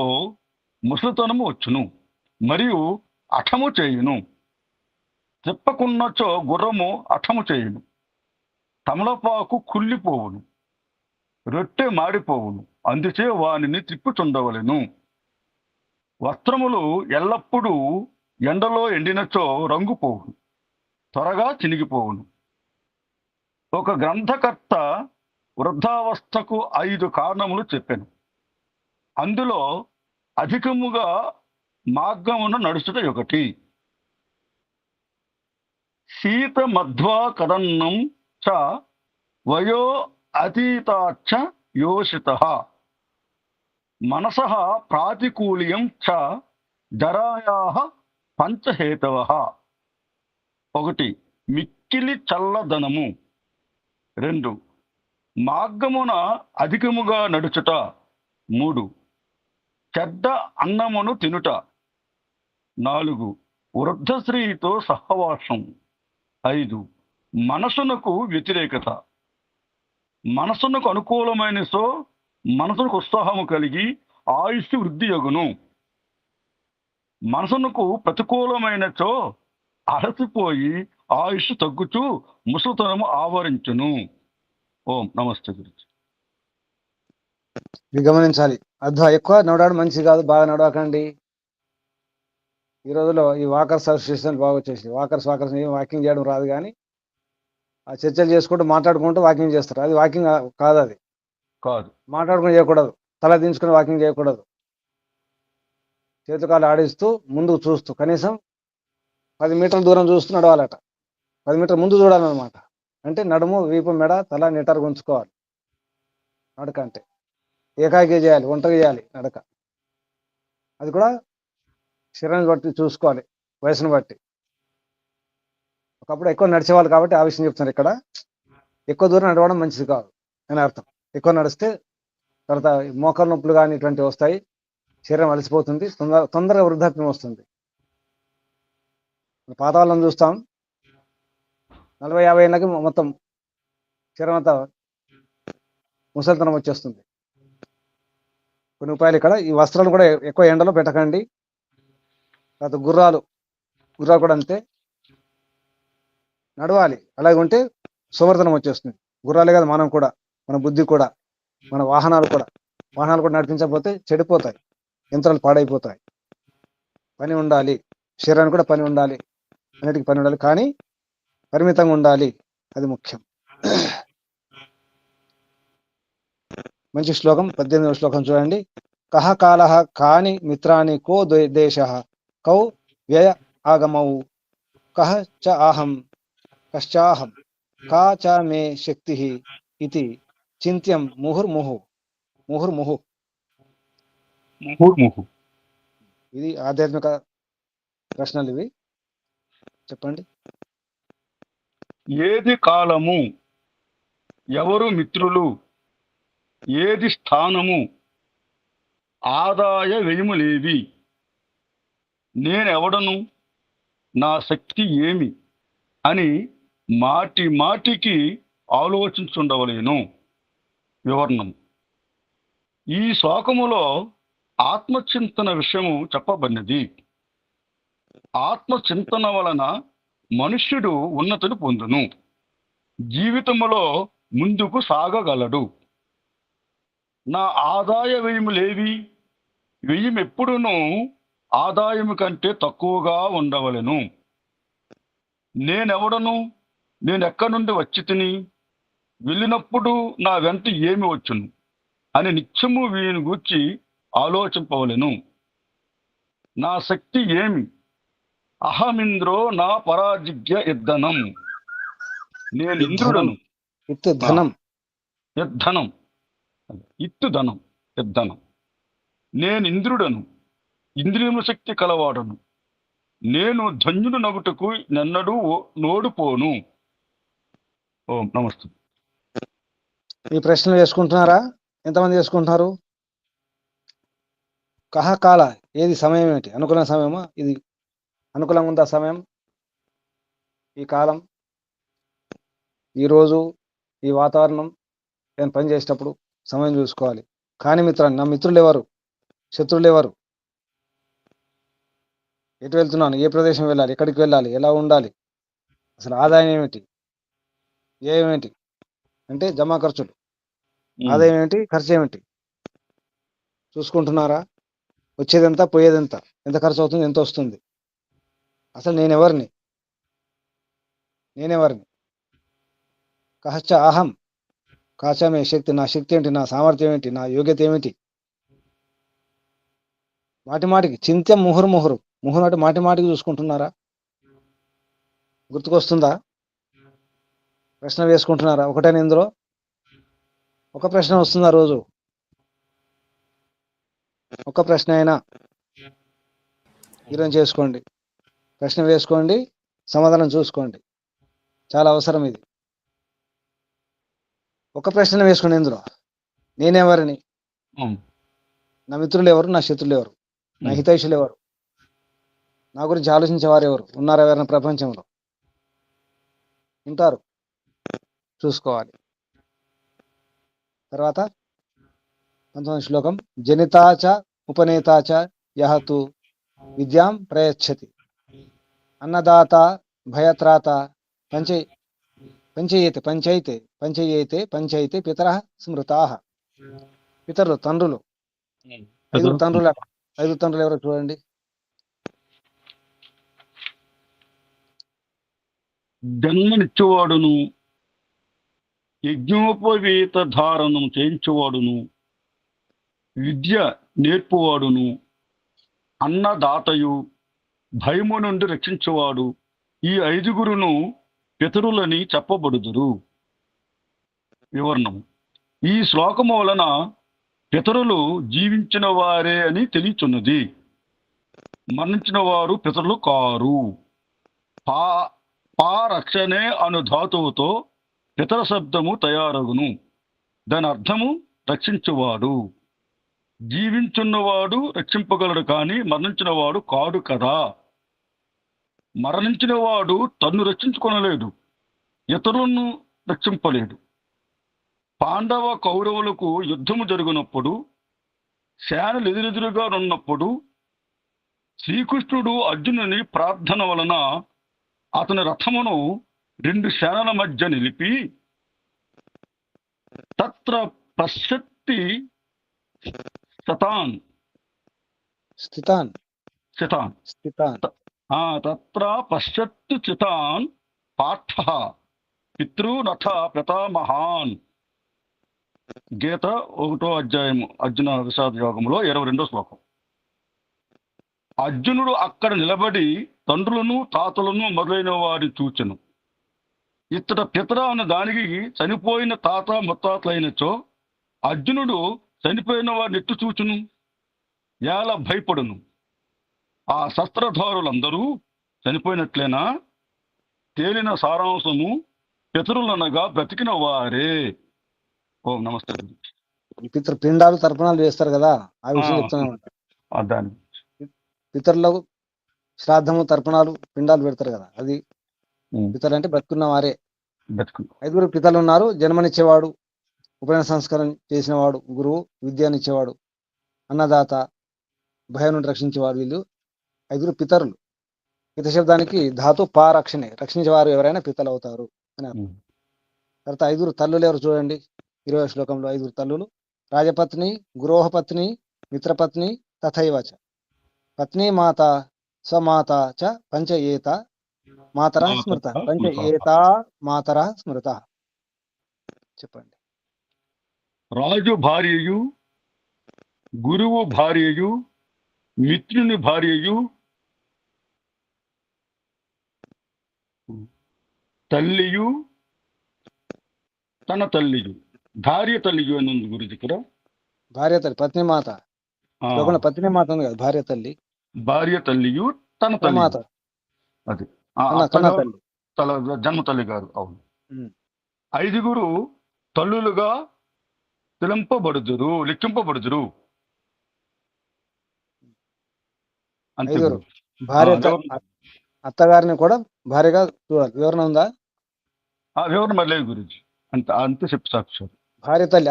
ముసలితనము వచ్చును మరియు అఠము చేయును. తిప్పకున్నచో గుర్రము అఠము చేయును. తమలపాకు కుళ్ళిపోవును, రొట్టె మాడిపోవును, అందుచే వానిని త్రిప్పుచుండవలెను. వస్త్రములు ఎల్లప్పుడూ ఎండలో ఎండినచో రంగుపోవును, త్వరగా చినిగిపోవును. ఒక గ్రంథకర్త వృద్ధావస్థకు 5 కారణములు చెప్పెను. అందులో అధికముగా మార్గమును నడుచుట ఒకటి. శీత మధ్వా కదన్నం చ వయో అతీతాచ్చ యోషితః మనసః ప్రాతికూల్యం చ జరాయాః పంచహేతవః. 1. మిక్కిలి చల్లదనము. 2. మార్గమున అధికముగా నడుచుట. 3. చెడ్డ అన్నమును తినుట. 4. వృద్ధ స్త్రీతో సహవాసం. 5. మనసునకు వ్యతిరేకత. మనసునకు అనుకూలమైన సో మనసునకు ఉత్సాహము కలిగి ఆయుష్ వృద్ధి యగును. మనసునకు ప్రతికూలమైనచో అలసిపోయి ఆయుష్ తగ్గుచూ ముసలితనము ఆవరించును. ఓం నమస్తే గురుజీ. ఇది గమనించాలి. అధ్వా ఎక్కువ నడవడం మంచిది కాదు, బాగా నడవకండి. ఈ రోజుల్లో ఈ వాకర్స్ అసోసియేషన్ బాగా వచ్చేసి వాకర్స్ ఏం వాకింగ్ చేయడం రాదు కానీ ఆ చర్చలు చేసుకుంటూ మాట్లాడుకుంటూ వాకింగ్ చేస్తారు. అది వాకింగ్ కాదు, అది కాదు. మాట్లాడుకుని చేయకూడదు, తల దించుకుని వాకింగ్ చేయకూడదు. చేతుకాలు ఆడిస్తూ ముందుకు చూస్తూ కనీసం 10 మీటర్ల దూరం చూస్తూ నడవాలట. 10 మీటర్ల ముందు చూడాలన్నమాట. అంటే నడుము, వీపు, మెడ, తల నిటారుగా ఉంచుకోవాలి. నడక అంటే ఏకాకి చేయాలి, ఒంటరి చేయాలి నడక. అది కూడా శరీరాన్ని బట్టి చూసుకోవాలి, వయసును బట్టి. ఒకప్పుడు ఎక్కువ నడిచేవాళ్ళు కాబట్టి ఆ విషయం చెప్తున్నారు. ఇక్కడ ఎక్కువ దూరం నడవడం మంచిది కాదు అని అర్థం. ఎక్కువ నడిస్తే తర్వాత మోకాలు నొప్పులు కానీ ఇటువంటివి వస్తాయి, శరీరం అలసిపోతుంది, తొందరగా వృద్ధాప్యం వస్తుంది. పాతవాళ్ళని చూస్తాం 40-50 ఏళ్ళకి మొత్తం శరీరం అంతా ముసలితనం వచ్చేస్తుంది. కొన్ని ఉపాయాలు ఇక్కడ. ఈ వస్త్రాలు కూడా ఎక్కువ ఎండలో పెట్టకండి. తర్వాత గుర్రాలు కూడా అంతే, నడవాలి. అలాగే ఉంటే సోమర్థనం వచ్చేస్తుంది. గుర్రాలే కాదు, మనం కూడా, మన బుద్ధి కూడా, మన వాహనాలు కూడా నడిపించకపోతే చెడిపోతాయి, యంత్రాలు పాడైపోతాయి. పని ఉండాలి, శరీరానికి కూడా పని ఉండాలి, అన్నిటికీ పని ఉండాలి, కానీ పరిమితంగా ఉండాలి. అది ముఖ్యం. మంచి శ్లోకం 18వ శ్లోకం చూడండి. కహ కాలః కాని మిత్రాని కో దేశః కౌ వ్యయ ఆగమౌ కహ చ అహం కశ్చాహం కా చ మే శక్తిః ఇతి చింత్యం ముహుర్ముహు. ముహుర్ముహు. ఇది ఆధ్యాత్మిక ప్రశ్నలు ఇవి. చెప్పండి. ఏది కాలము, ఎవరు మిత్రులు, ఏది స్థానము, ఆదాయ వ్యయములేవి, నేనెవడను, నా శక్తి ఏమి అని మాటి మాటికి ఆలోచించుండవలేను. వివరణం. ఈ శ్లోకములో ఆత్మచింతన విషయము చెప్పబడినది. ఆత్మచింతన వలన మనుష్యుడు ఉన్నతిని పొందును, జీవితములో ముందుకు సాగగలడు. నా ఆదాయ వ్యయములేవి, వ్యయం ఎప్పుడునూ ఆదాయము కంటే తక్కువగా ఉండవలెను. నేనెవడను, నేనెక్కడి నుండి వచ్చి తిని, వెళ్ళినప్పుడు నా వెంట ఏమి వచ్చును అని నిత్యము వీని గూర్చి ఆలోచింపవలెను. నా శక్తి ఏమి, అహమింద్రో నా పరాజిగ్య ఇద్దనం, నేను ఇంద్రుడను. ఇత్తు ధనం. యద్ధనం, ఇత్తు ధనం, యద్ధనం. నేను ఇంద్రుడను, ఇంద్రియము శక్తి కలవాడను. నేను ధన్యుడు నగుటకు నన్నడు నోడుపోను. ఓం నమస్తే. ఈ ప్రశ్నలు వేసుకుంటున్నారా? ఎంతమంది వేసుకుంటున్నారు? కహ కాల, ఏది సమయం ఏంటి? అనుకూల సమయమా? ఇది అనుకూలంగా ఉందా సమయం? ఈ కాలం, ఈరోజు, ఈ వాతావరణం, నేను పని చేసేటప్పుడు సమయం చూసుకోవాలి. కానీ మిత్రాన్ని, నా మిత్రులు ఎవరు, శత్రువులు ఎవరు, ఎటు వెళ్తున్నాను, ఏ ప్రదేశం వెళ్ళాలి, ఎక్కడికి వెళ్ళాలి, ఎలా ఉండాలి, అసలు ఆదాయం ఏమిటి, ఏమేంటి అంటే జమా ఖర్చులు, ఆదాయం ఏమిటి, ఖర్చు ఏమిటి చూసుకుంటున్నారా? వచ్చేదెంత, పోయేదెంత, ఎంత ఖర్చు అవుతుంది, ఎంత వస్తుంది, అసలు నేనెవరిని, కహచ్చ అహం, కాచమే శక్తి, నా శక్తి ఏంటి, నా సామర్థ్యం ఏంటి, నా యోగ్యత ఏమిటి. మాటి మాటికి చింత్యం ముహుర్ముహురు, ముహురు మాటి మాటికి చూసుకుంటున్నారా? గుర్తుకొస్తుందా? ప్రశ్న వేసుకుంటున్నారా? ఒకటేనా ఇందులో? ఒక ప్రశ్న వస్తుందా రోజు? ఒక ప్రశ్న అయినా ఈరోజు చేసుకోండి. ప్రశ్న వేసుకోండి, సమాధానం చూసుకోండి. చాలా అవసరం ఇది. ఒక ప్రశ్న వేసుకోండి ఇందులో. నేనెవరిని, నా మిత్రులు ఎవరు, నా శత్రులు ఎవరు, నా హితైషులు ఎవరు, నా గురించి ఆలోచించేవారు ఎవరు ఉన్నారా? ఎవరైనా ప్రపంచంలో ఉంటారు, చూసుకోవాలి. తర్వాత 19వ శ్లోకం. జనితాచ ఉపనేతాచ యహతు విద్యాం ప్రయచ్చతి, అన్నదాత భయత్రాత పంచైతే పితరః స్మృతాః. పితరులు, తండ్రులు. ఐదుగురు తండ్రులు ఎవరో చూడండి. జన్మనిచ్చేవాడును, యజ్ఞోపవీత ధారణం చేయించేవాడును, విద్య నేర్పువాడును, అన్నదాతయు, భయము నుండి రక్షించేవాడు, ఈ ఐదుగురును పితరులని చెప్పబడుదురు. వివరణం. ఈ శ్లోకము వలన పితరులు జీవించిన వారే అని తెలియచున్నది. మరణించిన వారు పితరులు కారు. పారక్షణే అను ధాతువుతో పితర శబ్దము తయారగును. దాని అర్థము రక్షించువాడు. జీవించున్నవాడు రక్షింపగలడు, కానీ మరణించినవాడు కాడు కదా. మరణించిన వాడు తన్ను రక్షించుకొనలేడు, ఇతరులను రక్షింపలేడు. పాండవ కౌరవులకు యుద్ధము జరిగినప్పుడు, సేనలు ఎదురెదురుగా ఉన్నప్పుడు శ్రీకృష్ణుడు అర్జునుని ప్రార్థన వలన అతని రథమును 2 సేనల మధ్య నిలిపి, తత్ర పశ్యత్తి స్థితాన్ తత్ర పశ్యత్తు చితాన్ పార్థః పితృనథ పితామహాన్. గీత 1వ అధ్యాయము అర్జున విషాద యోగంలో 22వ శ్లోకం. అర్జునుడు అక్కడ నిలబడి తండ్రులను తాతలను మొదలైన వారిని చూచెను. ఇతడ పితర అన్న దానికి చనిపోయిన తాత ముత్తాతలైనచో అర్జునుడు చనిపోయిన వారిని ఎట్టు చూచును? ఎలా భయపడును? ఆ శస్త్రధారులందరూ చనిపోయినట్లేనా? తేలిన సారాంశము పితరులనగా బ్రతికిన వారే. ఓం నమస్తే. పితృపిండాలు తర్పణాలు చేస్తారు కదా, ఆ విషయం చెప్తున్నాను. దాని పితరులకు శ్రాద్ధము తర్పణాలు పిండాలు పెడతారు కదా, అది పితరులు అంటే బ్రతుకున్న వారే. బ్రతుకు 5 పితరులు ఉన్నారు. జన్మనిచ్చేవాడు, ఉపనయన సంస్కారం చేసినవాడు, గురువు, విద్యానిచ్చేవాడు, అన్నదాత, భయం నుండి రక్షించేవాడు. వీళ్ళు 5 పితరులు. పిత శబ్దానికి ధాతు పా రక్షణే, రక్షించేవారు ఎవరైనా పితలు అవుతారు అని అర్థం. తర్వాత 5 తల్లులు ఎవరు చూడండి, 20వ శ్లోకంలో 5 తల్లులు: రాజపత్ని, గురోహపత్ని, మిత్రపత్ని, తథైవచ పత్ని, మాత, స్వమాత చ పంచ ఏత మాతర స్మృత. పంచ ఏత మాతర స్మృత. చెప్పండి. రాజు భార్యయు, గురువు భార్యయు, మిత్రుని భార్యయు, తల్లియు, తన తల్లియు, భార్య తల్లియు అని ఉంది గురించి ఇక్కడ. భార్య తల్లి, పత్ని మాత. లోకంలో పత్ని మాత ఉంది కదా, భార్య తల్లి. భార్య తల్లియు, తన తల్లి. మాత అది కన్న తల్లి, జన్మ తల్లి గారు. అవును. ఉమ్. 5 తల్లులుగా లెక్కింపబడుదురు. అంతే. 5 భార్య అత్తగారిని కూడా భార్యగా చూడాలి. వివరణ ఉందా? వివరణ మళ్ళీ గురించి అంతే చెప్పు సాక్షాత్. భార్య తల్లి,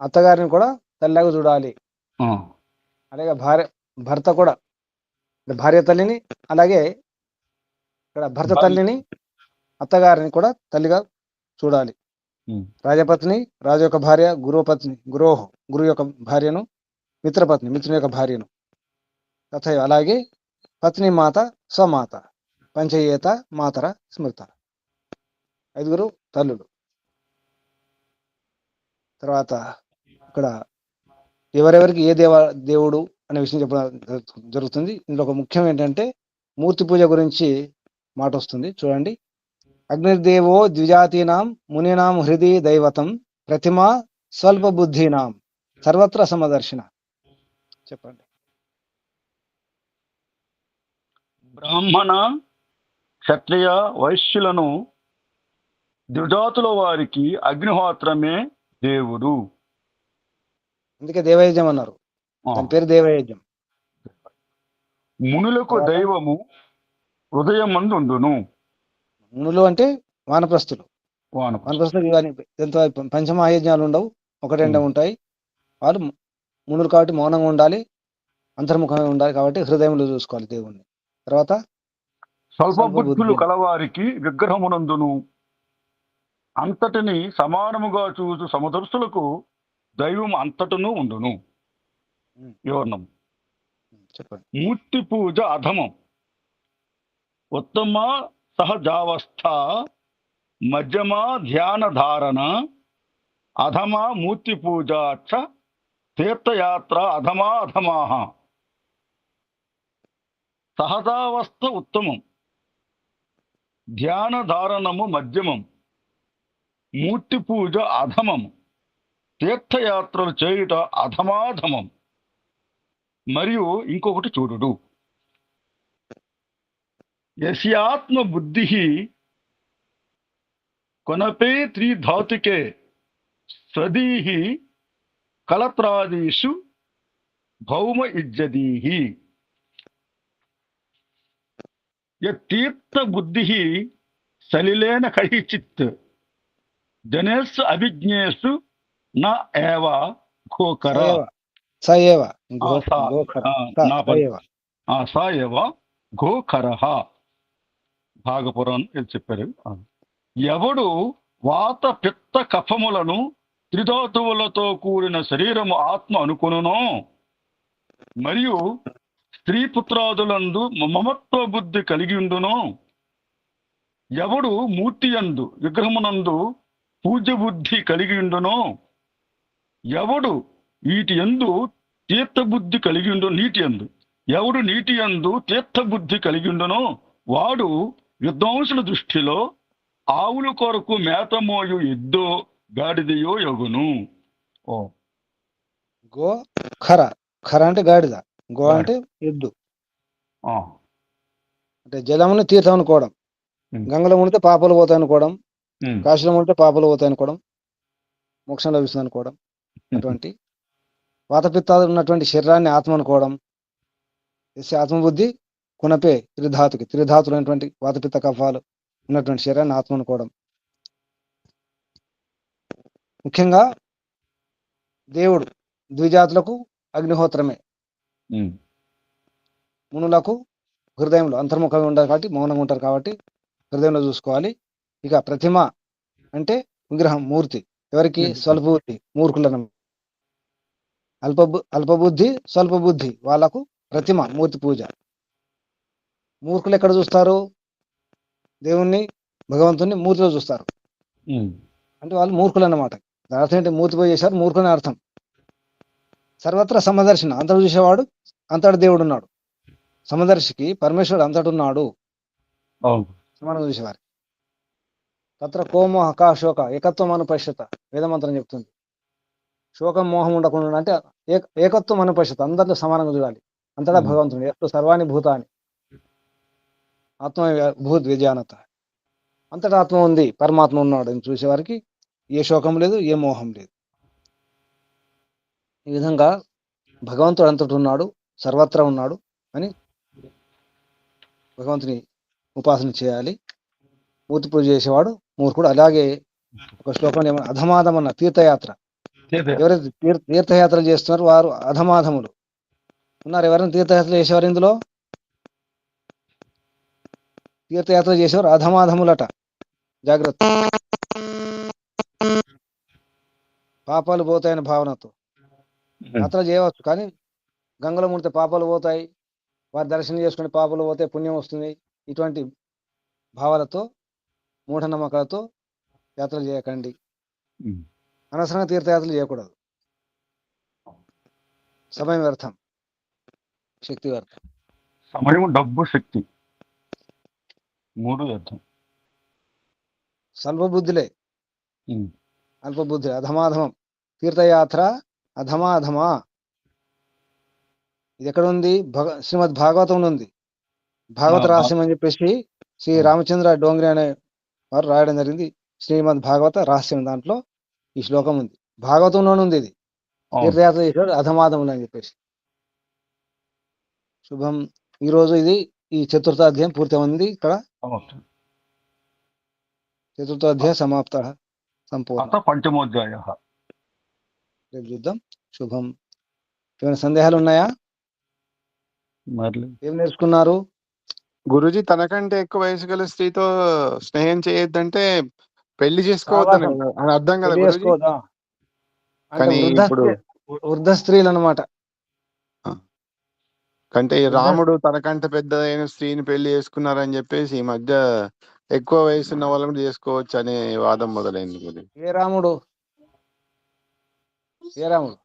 అత్తగారిని కూడా తల్లిలాగా చూడాలి. అలాగే భర్త కూడా భార్య తల్లిని, అలాగే ఇక్కడ భర్త తల్లిని, అత్తగారిని కూడా తల్లిగా చూడాలి. రాజపత్ని, రాజు యొక్క భార్య, గురుపత్ని, గురువు యొక్క భార్యను, మిత్రపత్ని, మిత్రుని యొక్క భార్యను, తథైవ అలాగే పత్ని మాత, స్వమాత, పంచయేత మాతర స్మృత. 5 తల్లులు. తర్వాత ఇక్కడ ఎవరెవరికి ఏ దేవుడు అనే విషయం చెప్పడం జరుగుతుంది. ఇందులో ఒక ముఖ్యం ఏంటంటే మూర్తి పూజ గురించి మాట వస్తుంది. చూడండి. అగ్నిర్దేవో ద్విజాతీనాం మునినాం హృది దైవతం ప్రతిమా స్వల్ప బుద్ధీనాం సర్వత్ర సమదర్శన. చెప్పండి. బ్రాహ్మణ, క్షత్రియ, వైశ్యులను ద్విజాతుల వారికి అగ్నిహోత్రమే దేవుడు. అందుకే దేవయజ్ఞం అన్నారు. దాని పేరు దేవయజ్ఞం. మునులకు దైవము హృదయమందుండును. మునులు అంటే వానప్రస్థులు. ఎంతో పంచమహాయజ్ఞాలు ఉండవు, 1-2 ఉంటాయి. వాళ్ళు మునులు కాబట్టి మౌనంగా ఉండాలి, అంతర్ముఖంగా ఉండాలి. కాబట్టి హృదయంలో చూసుకోవాలి దేవుణ్ణి. తర్వాత స్వల్ప బుద్ధులు కలవారికి విగ్రహమునందును అంతటిని సమానముగా చూచు సమదర్శులకు దైవం అంతటను ఉండును. వివరణం. చెప్పండి. మూర్తి పూజ అధమం, ఉత్తమ సహజావస్థ, మధ్యమ ధ్యాన ధారణ, అధమ మూర్తి పూజ తీర్థయాత్ర అధమాహ. సహజావస్థ ఉత్తమం, ధ్యాన ధారణము మధ్యమం, మూర్తి పూజ అధమం, తీర్థయాత్రలు చేయుట అధమాధమం. మరియు ఇంకొకటి చూడుడు. యస్యాత్మ బుద్ధి కొనపే త్రిధాతుకే స్వదీహి కలత్రాదీషు భౌమ ఇజ్జదీహి. యతీర్థ బుద్ధి సలిలేన కైచిత్ జనేషు అభిజ్ఞేషు న ఏవ ఘోకర. సయేవ ఘోకర. భాగపురాణం చెప్పారు. ఎవడు వాత పిత్త కఫములను త్రిధాతువులతో కూడిన శరీరము ఆత్మ అనుకొనునో, మరియు స్త్రీ పుత్రాదులందు మమత్వ బుద్ధి కలిగి ఉండునో, ఎవడు మూర్తి యందు విగ్రహమునందు పూజ్య బుద్ధి కలిగి ఉండునో, ఎవడు వీటి యందు తీర్థబుద్ధి కలిగి ఉండు నీటి యందు ఎవడు నీటి యందు తీర్థబుద్ధి కలిగి ఉండునో, వాడు విద్వాంసుల దృష్టిలో ఆవుల కొరకు మేతమోయు ఎద్దో గాడిదయో యగును. గో ఖర. ఖర అంటే గాడిద. గో గాడి. అంటే ఎద్దు. ఆ, అంటే జలముని తీర్థం అనుకోవడం. ఉమ్, గంగలో మునిగితే పాపాలు పోతాయి అనుకోవడం. ఉమ్, కాశీలో మునిగితే పాపాలు పోతాయి అనుకోవడం. మోక్షం లభిస్తుంది అనుకోవడం. అటువంటి వాతపిత్తాలు ఉన్నటువంటి శరీరాన్ని ఆత్మ అనుకోవడం. ఎస్య ఆత్మబుద్ధి కునపే త్రిధాతులు అయినటువంటి వాతపిత్త కఫాలు ఉన్నటువంటి శరీరాన్ని ఆత్మ అనుకోవడం. ముఖ్యంగా దేవుడు ద్విజాతులకు అగ్నిహోత్రమే, ఉమ్, మునులకు హృదయంలో అంతర్ముఖంగా ఉంటారు కాబట్టి మౌనంగా ఉంటారు కాబట్టి హృదయంలో చూసుకోవాలి. ఇక ప్రతిమ అంటే విగ్రహం, మూర్తి. ఎవరికి? స్వల్ప బుద్ధి మూర్ఖులను. అల్పబుద్ధి స్వల్ప బుద్ధి వాళ్ళకు ప్రతిమ మూర్తి పూజ. మూర్ఖులు ఎక్కడ చూస్తారు? దేవుణ్ణి భగవంతుని మూర్తిలో చూస్తారు. ఉమ్, అంటే వాళ్ళు మూర్ఖులు అన్నమాట. దాని అర్థం ఏంటి? మూర్తి పూజ చేశారు మూర్ఖుని అర్థం. సర్వత్ర సమదర్శన, అంతటా చూసేవాడు అంతటి దేవుడు ఉన్నాడు. సమదర్శికి పరమేశ్వరుడు అంతటి ఉన్నాడు, అవును. సమానంగా చూసేవారు. తత్ర కోమోహ కా శోక ఏకత్వం అనుపశ్యత వేదమంత్రం చెప్తుంది. శోకం మోహం ఉండకుండా అంటే ఏకత్వం అనుపశ్యత, అందరిలో సమానంగా చూడాలి. అంతటా భగవంతుడు ఎప్పుడు సర్వాణి భూతాన్ని ఆత్మ భూత్ విజానత, అంతటా ఆత్మ ఉంది, పరమాత్మ ఉన్నాడు అని చూసేవారికి ఏ శోకం లేదు, ఏ మోహం లేదు. ఈ విధంగా భగవంతుడు అంతటి ఉన్నాడు, సర్వత్రా ఉన్నాడు అని భగవంతుని ఉపాసన చేయాలి. మూర్తి పూజ చేసేవాడు మూర్ఖుడు. అలాగే ఒక శ్లోకంలో ఏమన్నా అధమాధం అన్న తీర్థయాత్ర. ఎవరైతే తీర్థయాత్రలు చేస్తున్నారో వారు అధమాధములు ఉన్నారు. ఎవరైనా తీర్థయాత్రలు చేసేవారు ఇందులో? తీర్థయాత్ర చేసేవారు అధమాధములట. జాగ్రత్త, పాపాలు పోతాయని భావనతో యాత్ర చేయవచ్చు, కానీ గంగలో ముడితే పాపాలు పోతాయి, వారి దర్శనం చేసుకుని పాపాలు పోతే పుణ్యం వస్తుంది, ఇటువంటి భావాలతో మూఢనమ్మకాలతో యాత్రలు చేయకండి. ఉమ్. అనవసరంగా తీర్థయాత్రలు చేయకూడదు. సమయం వ్యర్థం, శక్తి వ్యర్థం. సమయం, డబ్బు, శక్తి మూడు వ్యర్థం. స్వల్పబుద్ధులే, ఉమ్, అల్పబుద్ధులే, అధమాధమం. తీర్థయాత్ర అధమాధమా. ఇది ఎక్కడ ఉంది? శ్రీమద్ భాగవతంలో ఉంది. భాగవత రహస్యం అని చెప్పేసి శ్రీ రామచంద్ర డోంగ్రే అనే వారు రాయడం జరిగింది. శ్రీమద్ భాగవత రహస్యం, దాంట్లో ఈ శ్లోకం ఉంది. భాగవతంలోనే ఉంది ఇది. అవును. తీర్థయాత్ర చేసేవాడు అధమాధములు అని చెప్పేసి. శుభం. ఈ రోజు ఇది ఈ చతుర్థాధ్యాయం పూర్తి ఉంది. ఇక్కడ అవును. చతుర్థాధ్యాయ సమాప్త సంపూర్ణ. అత పంచమోధ్యాయ. రేపు చూద్దాం. శుభం. ఏమైనా సందేహాలు ఉన్నాయా? మరి ఏం నేర్చుకున్నారు? గురుజీ తనకంటే ఎక్కువ వయసు గల స్త్రీతో స్నేహం చేయొద్దంటే పెళ్లి చేసుకోవద్దని సావాసం. అని అర్థం కదా పెళ్లి గురుజీ. చేసుకోవద్దా? అంటే కానీ ఇప్పుడు వృద్ధ స్త్రీలు అన్నమాట. కంటే ఈ రాముడు తనకంటే పెద్ద అయిన స్త్రీని పెళ్లి చేసుకున్నారని చెప్పేసి ఈ మధ్య ఎక్కువ వయసు ఉన్న వాళ్ళని కూడా చేసుకోవచ్చు అనే వాదం మొదలైంది గురుజీ. ఏ రాముడు? ఏ రాముడు?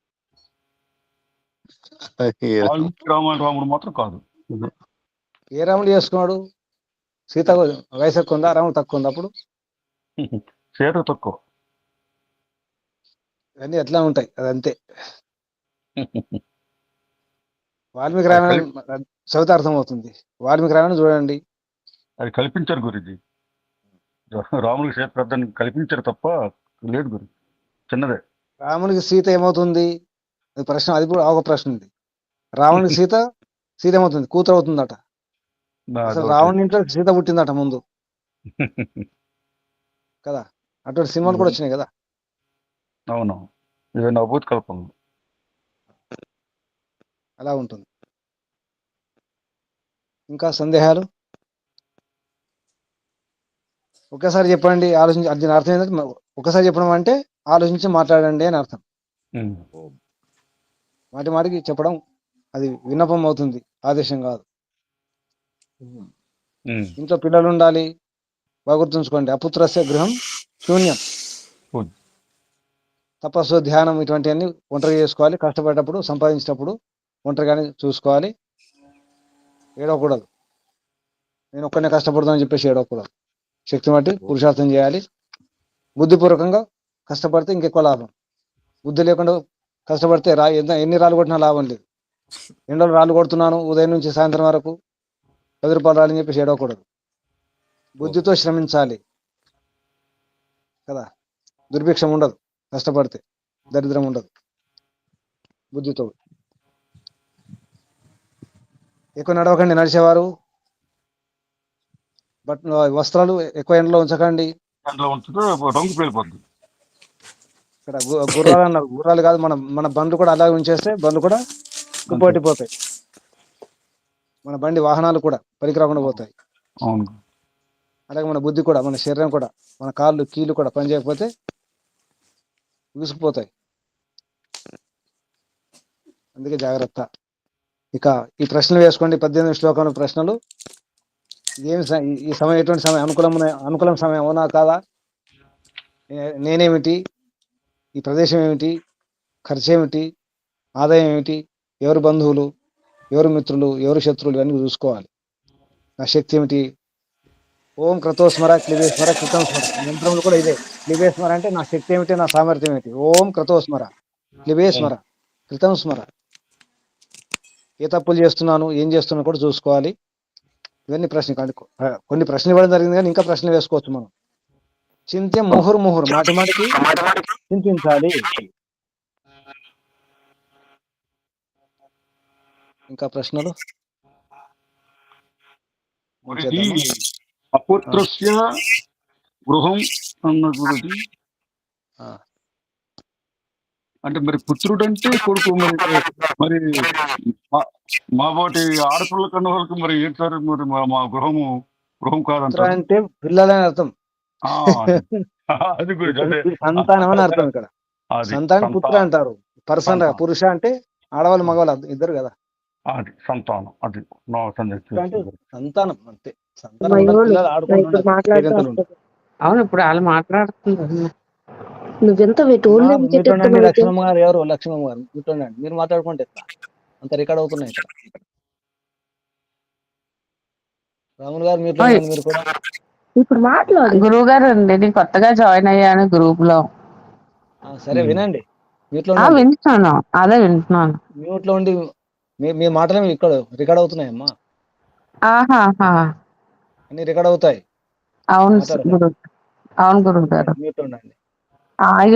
రాముడు మాత్రం కాదు. ఏ రాముడు చేసుకున్నాడు? సీత వయసు ఎక్కువ ఉందా? రాముడు తక్కువ ఉంది? అప్పుడు చేత తక్కువ. అన్నీ ఎట్లా ఉంటాయి, అదంతే. వాల్మీకి రామాయణం చదివితే అర్థమవుతుంది. వాల్మీకి రామాయణం చూడండి. అది కల్పించారు గురుజీ. రాముడికి చేత పెద్దని కల్పించారు తప్ప లేదు గురు, చిన్నదే. రామునికి సీత ఏమవుతుంది? అది ప్రశ్న, అది కూడా ఒక ప్రశ్న ఉంది. రావణునికి సీత ఏమవుతుంది? కూతురు అవుతుందట. అసలు రావణుని ఇంట్లో సీత పుట్టిందట ముందు కదా. అటువంటి సినిమాలు కూడా వచ్చినాయి కదా. అవును, ఇది నభూత్ కల్పన. అలా ఉంటుంది. ఇంకా సందేహాలు? ఒకేసారి చెప్పండి, ఆలోచించి. దీని అర్థం ఏంటంటే ఒకసారి చెప్పడం అంటే ఆలోచించి మాట్లాడండి అని అర్థం. మాటి మాటికి చెప్పడం అది విన్నపం అవుతుంది, ఆదేశం కాదు. ఇంట్లో పిల్లలు ఉండాలి, బాగా గుర్తుంచుకోండి. అపుత్రస్య గృహం శూన్యం. తపస్సు, ధ్యానం ఇటువంటివన్నీ ఒంటరిగా చేసుకోవాలి. కష్టపడేటప్పుడు, సంపాదించేటప్పుడు ఒంటరిగానే చూసుకోవాలి. ఏడవకూడదు. నేను ఒక్కనే కష్టపడతానని చెప్పేసి ఏడవకూడదు. శక్తి బట్టి పురుషార్థం చేయాలి. బుద్ధిపూర్వకంగా కష్టపడితే ఇంకెక్కువ లాభం. బుద్ధి లేకుండా కష్టపడితే ఎన్ని రాళ్ళు కొట్టినా లాభం లేదు. ఎండలు రాళ్ళు కొడుతున్నాను ఉదయం నుంచి సాయంత్రం వరకు 10 రూపాయలు రాలని చెప్పేసి ఏడవకూడదు. బుద్ధితో శ్రమించాలి కదా. దుర్భిక్షం ఉండదు, కష్టపడితే దరిద్రం ఉండదు. బుద్ధితో ఎక్కువ నడవకండి. నడిచేవారు వస్త్రాలు ఎక్కువ ఎండలో ఉంచకండి. దాంట్లో ఉంచితే రంగు పేలిపోద్ది. ఇక్కడ గుర్రాలు అన్నారు, గుర్రాలు కాదు, మన బండ్లు కూడా అలాగే ఉంచేస్తే బండ్లు కూడా తుప్పట్టిపోతాయి. మన బండి వాహనాలు కూడా పనికి రాకుండా పోతాయి. అవును. అలాగే మన బుద్ధి కూడా, మన శరీరం కూడా, మన కాళ్ళు కీళ్ళు కూడా పని చేయకపోతే విసుకుపోతాయి. అందుకే జాగ్రత్త. ఇక ఈ ప్రశ్నలు వేసుకోండి. 18 శ్లోకంలో ప్రశ్నలు. ఏమి ఈ సమయం ఎటువంటి సమయం? అనుకూలం సమయం అవునా కాదా? నేనేమిటి? ఈ ప్రదేశం ఏమిటి? ఖర్చు ఏమిటి? ఆదాయం ఏమిటి? ఎవరు బంధువులు, ఎవరు మిత్రులు, ఎవరు శత్రువులు, ఇవన్నీ చూసుకోవాలి. నా శక్తి ఏమిటి? ఓం క్రతోస్మర క్లిబేస్మర కృతం స్మర. మంత్రములు కూడా ఇదే. క్లిబేస్మర అంటే నా శక్తి ఏమిటి, నా సామర్థ్యం ఏమిటి. ఓం క్రతోస్మర క్లిబేస్మర కృతం స్మర. ఏ తప్పులు చేస్తున్నాను, ఏం చేస్తున్నాను కూడా చూసుకోవాలి. ఇవన్నీ ప్రశ్న. కొన్ని ప్రశ్నలు ఇవ్వడం జరిగింది, కానీ ఇంకా ప్రశ్నలు వేసుకోవచ్చు మనం. చింత్యం ముహుర్ముహుర్, మాటి మాటికి చింతించాలి. ఇంకా ప్రశ్నలు మరి ఇది అపుత్రస్య గృహం అన్న గురించి అంటే మరి పుత్రుడు అంటే కొడుకు. మరి మా వాటి ఆడపిల్ల కన్న వాళ్ళకి మరి ఏంటి సార్? మరి మా గృహం కాదంటారు అంటే పిల్లలని అర్థం. అది గురించి అదే సంతానం అని అర్థం. ఇక్కడ సంతానం పుత్ర అంటారు. పర్సన్ పురుష అంటే ఆడవాళ్ళు మగవాళ్ళు ఇద్దరు కదా. అది సంతానం. అది నా సంతానం అంతే. సంతానం పిల్లలు ఆడుకుంటున్నారు. అవును, ఇప్పుడు వాళ్ళు మాట్లాడుతున్నారు. లక్ష్మమ్మ గారు ఎవరు? లక్ష్మమ్మ గారు కూర్చోండి. మీరు మాట్లాడుకుంటే అంత రికార్డ్ అవుతున్నాయి ఇక్కడ. రాములు గారు మీరు కూడా ఇప్పుడు మాట్లాడు. గురువు గారు అండి, నేను కొత్తగా జాయిన్ అయ్యాను గ్రూప్ లో. సరే వినండి. వింటున్నాను, అదే వింటున్నాను. మ్యూట్ లో ఉండి మీ మాటలు ఇక్కడ రికార్డ్ అవుతున్నాయమ్మా. అన్ని రికార్డ్ అవుతాయి. అవును గురువు గారు. మ్యూట్ ఉండండి.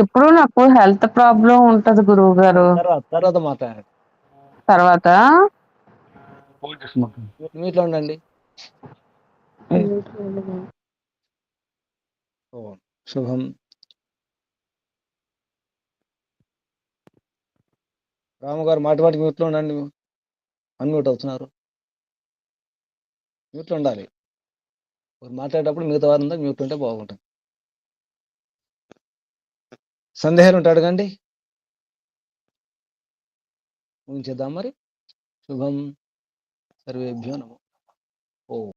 ఎప్పుడు నాకు హెల్త్ ప్రాబ్లం ఉంటది గురువు గారు. తర్వాత మాట్లాడండి. తర్వాత మ్యూట్ లో ఉండండి. శుభం. రాము గారు మాటి మ్యూట్ లో ఉండండి. అన్మ్యూట్ అవుతున్నారు. మ్యూట్ లో ఉండాలి. మాట్లాడేటప్పుడు మిగతా వారంతా మ్యూట్ ఉంటే బాగుంటుంది. సందేహాలు ఉంటే అడగండి. ముగించేద్దాం మరి. శుభం. సర్వేభ్యో నమః. ఓ